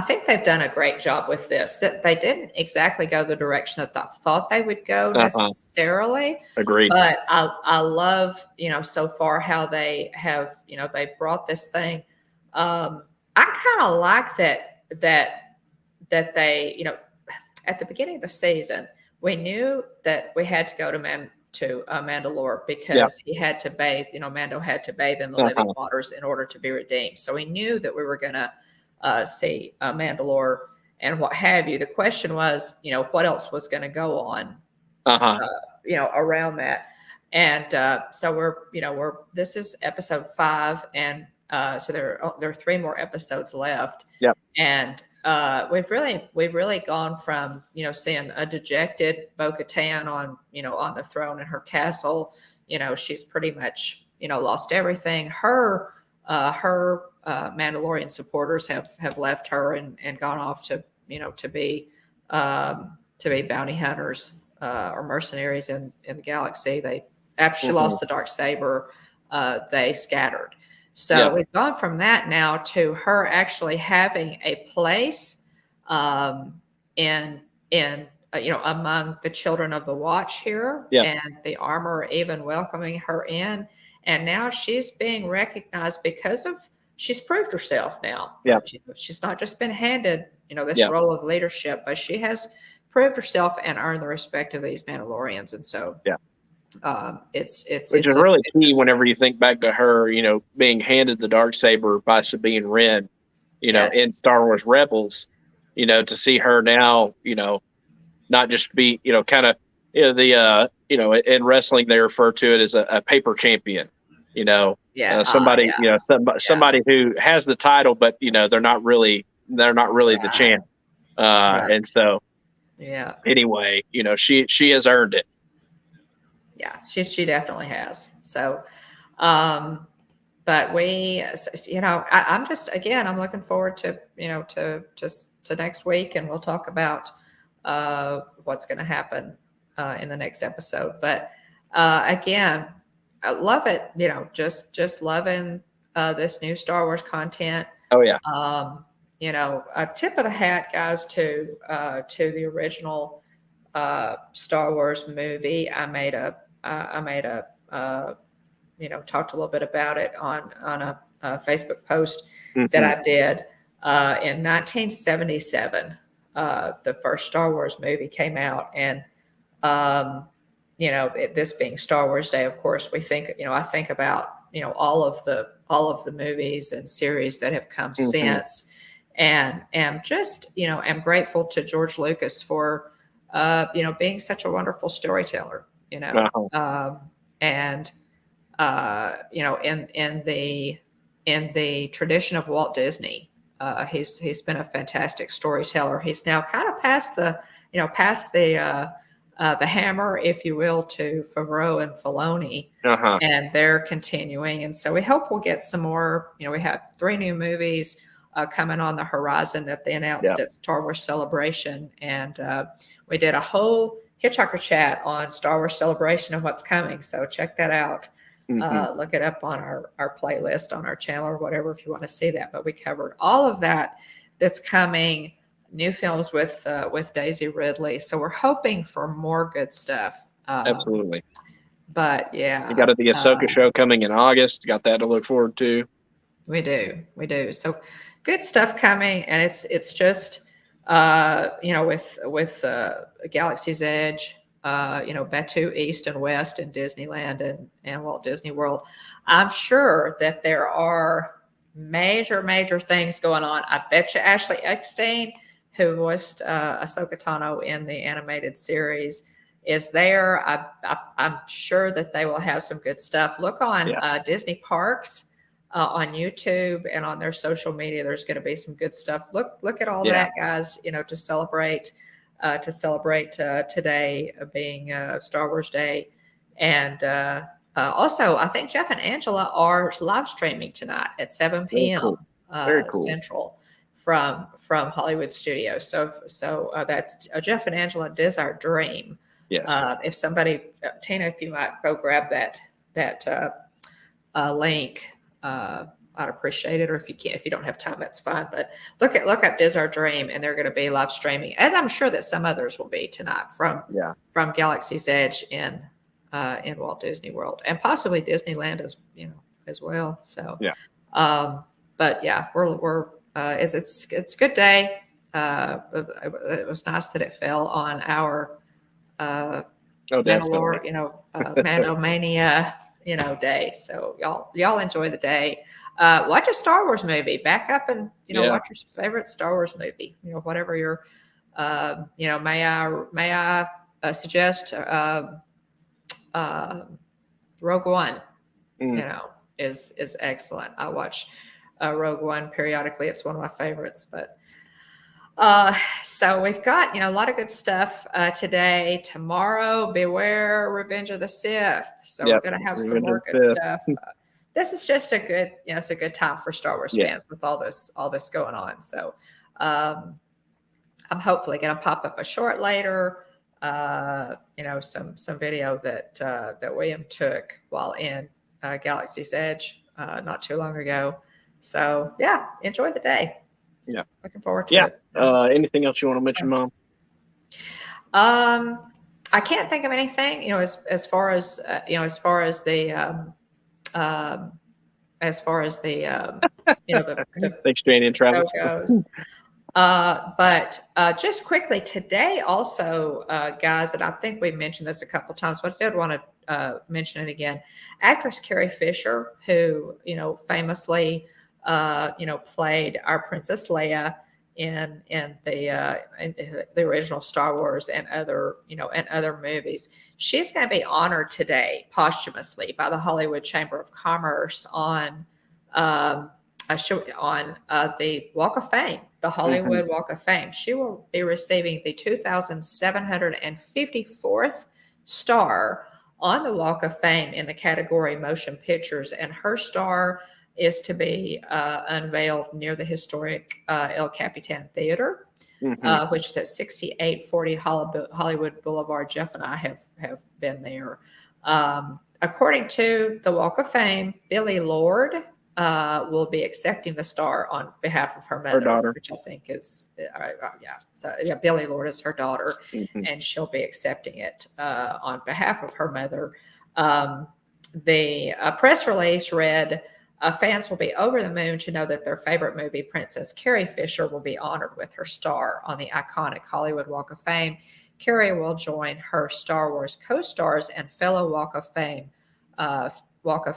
B: think they've done a great job with this. That they didn't exactly go the direction that I thought they would go
A: Uh-huh.
B: necessarily,
A: Agreed.
B: but I love so far how they have they brought this thing. I kind of like that they at the beginning of the season we knew that we had to go to Mandalore
A: Yeah.
B: because he had to bathe. Mando had to bathe in the living
A: Uh-huh.
B: waters in order to be redeemed. So we knew that we were going to see Mandalore and what have you. The question was, what else was going to go on,
A: Uh-huh.
B: around that. And so this is episode 5, and so there are 3 more episodes left.
A: Yep.
B: And we've really gone from seeing a dejected Bo-Katan on the throne in her castle. She's pretty much lost everything. Her Mandalorian supporters have left her and gone off to be bounty hunters or mercenaries in the galaxy. They after she
A: Mhm.
B: lost the Darksaber, they scattered.
A: Yeah.
B: So we've gone from that now to her actually having a place in among the children of the Watch here,
A: Yeah.
B: and the armor even welcoming her in. And now she's being recognized because of she's proved herself now.
A: Yeah.
B: She's not just been handed this
A: Yeah.
B: role of leadership, but she has proved herself and earned the respect of these Mandalorians. And so
A: Yeah. Which is really key whenever you think back to her, being handed the Darksaber by Sabine Wren,
B: yes.
A: in Star Wars Rebels, to see her now, not just be, kind of, in wrestling, they refer to it as a paper champion, somebody, somebody who has the title, but, they're not really the champ.
B: Right.
A: And so, anyway, she has earned it.
B: Yeah, she definitely has. So, but I'm just, again, I'm looking forward to, to next week, and we'll talk about what's going to happen in the next episode. But again, I love it. Just loving this new Star Wars content.
A: Oh yeah.
B: A tip of the hat, guys, to the original Star Wars movie. I made a talked a little bit about it on a Facebook post that I did in 1977. The first Star Wars movie came out, and this being Star Wars Day, of course, I think about all of the movies and series that have come since, and am just am grateful to George Lucas for being such a wonderful storyteller. And in the tradition of Walt Disney, he's been a fantastic storyteller. He's now kind of past the hammer, if you will, to Favreau and Filoni, and they're continuing. And so we hope we'll get some more. We have 3 new movies coming on the horizon that they announced at Star Wars Celebration, and we did a whole Hitchhiker chat on Star Wars Celebration and what's coming. So check that out. Look it up on our playlist on our channel or whatever if you want to see that. But we covered all of that's coming. New films with Daisy Ridley. So we're hoping for more good stuff.
A: Absolutely.
B: But yeah,
A: you got the Ahsoka show coming in August. Got that to look forward to.
B: We do. So good stuff coming, and it's just with Galaxy's Edge, Batuu East and West and Disneyland and Walt Disney World. I'm sure that there are major things going on. I bet you Ashley Eckstein, who voiced Ahsoka Tano in the animated series, is there. I'm sure that they will have some good stuff. Look on Disney Parks on YouTube and on their social media. There's going to be some good stuff. Look at all that, guys. To celebrate today being Star Wars Day, and also I think Jeff and Angela are live streaming tonight at 7 p.m.
A: Very cool.
B: Central from Hollywood Studios. So that's Jeff and Angela Diz Our Dream.
A: Yes.
B: If somebody, Tina, if you might go grab that link, I'd appreciate it. Or if you don't have time, that's fine. But look up Diz Our Dream, and they're going to be live streaming, as I'm sure that some others will be tonight from Galaxy's Edge in Walt Disney World, and possibly Disneyland as well. So but yeah, we're it's a good day. It was nice that it fell on our Mandalore, Mandomania, day. So y'all enjoy the day. Watch a Star Wars movie. Back up and watch your favorite Star Wars movie. Whatever your may I suggest Rogue One. Is excellent. I watch Rogue One periodically. It's one of my favorites. But so we've got a lot of good stuff today. Tomorrow, beware Revenge of the Sith. So we're going to have some more good stuff. This is just a good, it's a good time for Star Wars fans with all this going on. So I'm hopefully going to pop up a short later. Some video that William took while in Galaxy's Edge not too long ago. So enjoy the day.
A: Yeah,
B: looking forward to it.
A: Anything else you want to mention, Mom?
B: I can't think of anything. As far as the
A: Australian travel
B: goes. But just quickly today, also, guys, and I think we mentioned this a couple of times, but I did want mention it again. Actress Carrie Fisher, who famously played our Princess Leia in the original Star Wars and other movies. She's going to be honored today posthumously by the Hollywood Chamber of Commerce on the Walk of Fame, the Hollywood Walk of Fame. She will be receiving the 2,754th star on the Walk of Fame in the category Motion Pictures, and her star is to be unveiled near the historic El Capitan Theater, which is at 6840 Hollywood Boulevard. Jeff and I have been there. According to the Walk of Fame, Billie Lourd will be accepting the star on behalf of her mother,
A: daughter,
B: which I think is, Billie Lourd is her daughter, and she'll be accepting it on behalf of her mother. The press release read, fans will be over the moon to know that their favorite movie princess, Carrie Fisher, will be honored with her star on the iconic Hollywood Walk of Fame. Carrie will join her Star Wars co-stars and fellow Walk of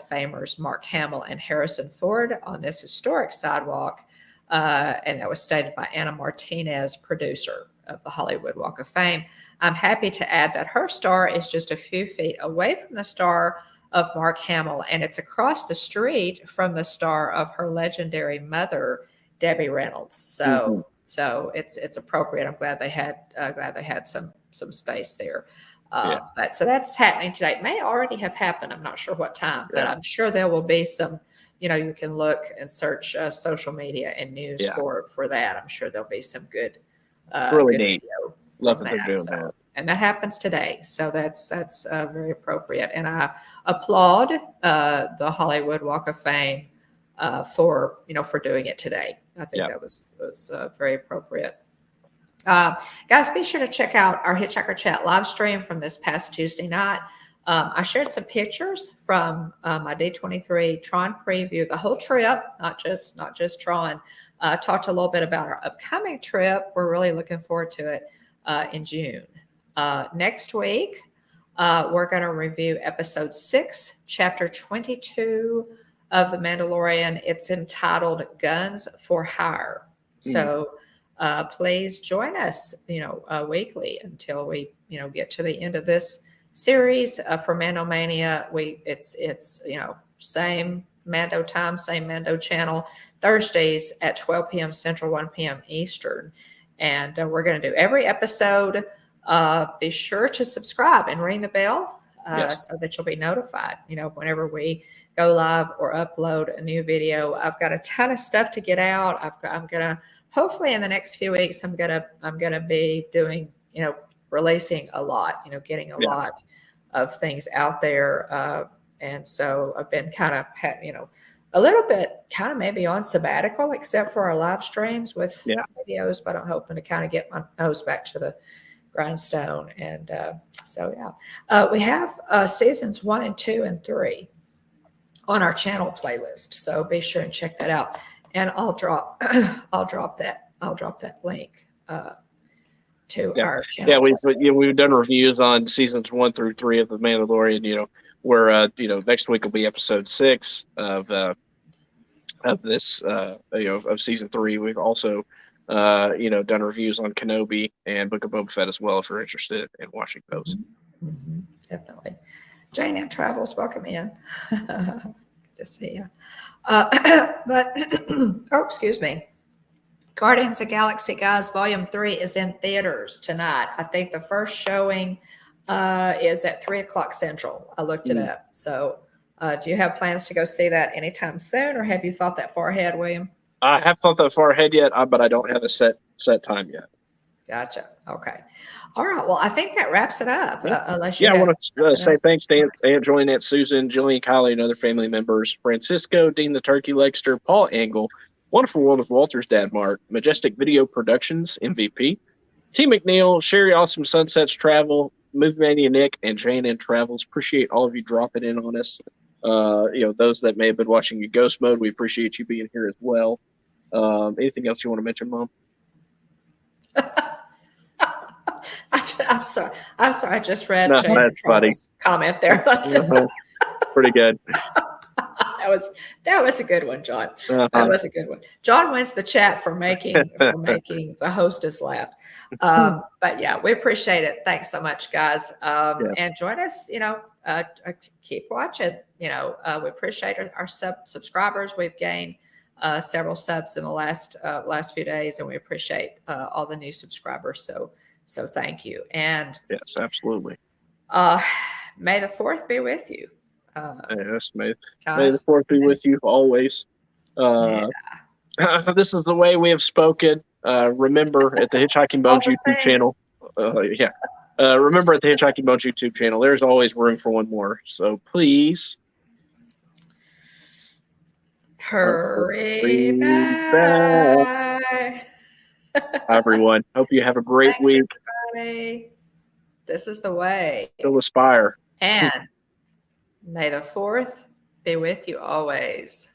B: Famers Mark Hamill and Harrison Ford on this historic sidewalk, and that was stated by Anna Martinez, producer of the Hollywood Walk of Fame. I'm happy to add that her star is just a few feet away from the star of Mark Hamill, and it's across the street from the star of her legendary mother, Debbie Reynolds. So it's appropriate. I'm glad they had some space there. So that's happening today. It may already have happened. I'm not sure what time, but I'm sure there will be some. You can look and search social media and news for that. I'm sure there'll be some good,
A: really
B: good
A: neat. Love that they're doing that.
B: And that happens today, so that's very appropriate. And I applaud the Hollywood Walk of Fame for doing it today. I think that was very appropriate. Guys, be sure to check out our Hitchhiker Chat live stream from this past Tuesday night. I shared some pictures from my D23 Tron preview, the whole trip, not just Tron. Talked a little bit about our upcoming trip. We're really looking forward to it in June. Next week, we're going to review episode 6, chapter 22 of The Mandalorian. It's entitled Guns for Hire. So please join us, weekly until we, get to the end of this series. For Mandomania, it's same Mando time, same Mando channel, Thursdays at 12 p.m. Central, 1 p.m. Eastern. And we're going to do every episode. Be sure to subscribe and ring the bell so that you'll be notified, whenever we go live or upload a new video. I've got a ton of stuff to get out. I'm going to, hopefully in the next few weeks, I'm going to be doing, releasing a lot, getting a lot of things out there. And so I've been kind of, a little bit kind of maybe on sabbatical, except for our live streams with videos, but I'm hoping to kind of get my nose back to the grindstone. And we have seasons 1 and 2 and 3 on our channel playlist. So be sure and check that out. And I'll drop that link to our channel.
A: Yeah, we've done reviews on seasons 1 through 3 of The Mandalorian. Where next week will be episode 6 of this of season 3. We've also done reviews on Kenobi and Book of Boba Fett as well, if you're interested in watching those.
B: Definitely. Jane Ann Travels, welcome in. Good to see you. Excuse me. Guardians of the Galaxy, guys, Volume 3 is in theaters tonight. I think the first showing is at 3:00 Central. I looked it up. So do you have plans to go see that anytime soon, or have you thought that far ahead, William?
A: I have thought that far ahead yet, but I don't have a set time yet.
B: Gotcha. Okay. All right. Well, I think that wraps it up. Unless
A: I want to say thanks to Aunt Joy, Aunt Susan, Jillian, Kylie, and other family members, Francisco, Dean the Turkey Legster, Paul Angle, Wonderful World of Walter's Dad Mark, Majestic Video Productions, MVP, T. McNeil, Sherry Awesome Sunsets Travel, Movie Mania Nick, and Jane Ann Travels. Appreciate all of you dropping in on us. Those that may have been watching in Ghost Mode, we appreciate you being here as well. Anything else you want to mention, Mom?
B: I'm sorry. I'm sorry. I just read
A: No,
B: Jaden
A: that's funny.
B: Trump's comment there.
A: Pretty good.
B: That was a good one, John.
A: Uh-huh.
B: That was a good one. John wins the chat for making the hostess laugh. But yeah, we appreciate it. Thanks so much, guys. And join us. Keep watching. We appreciate our subscribers. We've gained several subs in the last few days, and we appreciate all the new subscribers. So thank you. And
A: yes, absolutely.
B: May the 4th be with you.
A: Yes, may the 4th be with you always. This is the way we have spoken. Remember at the Hitchhiking Bones YouTube channel. Remember at the Hitchhiking Bones YouTube channel, there's always room for one more. So please
B: hurry back.
A: Hi, everyone. Hope you have a great week.
B: Everybody. This is the way.
A: Still aspire.
B: And may the 4th be with you always.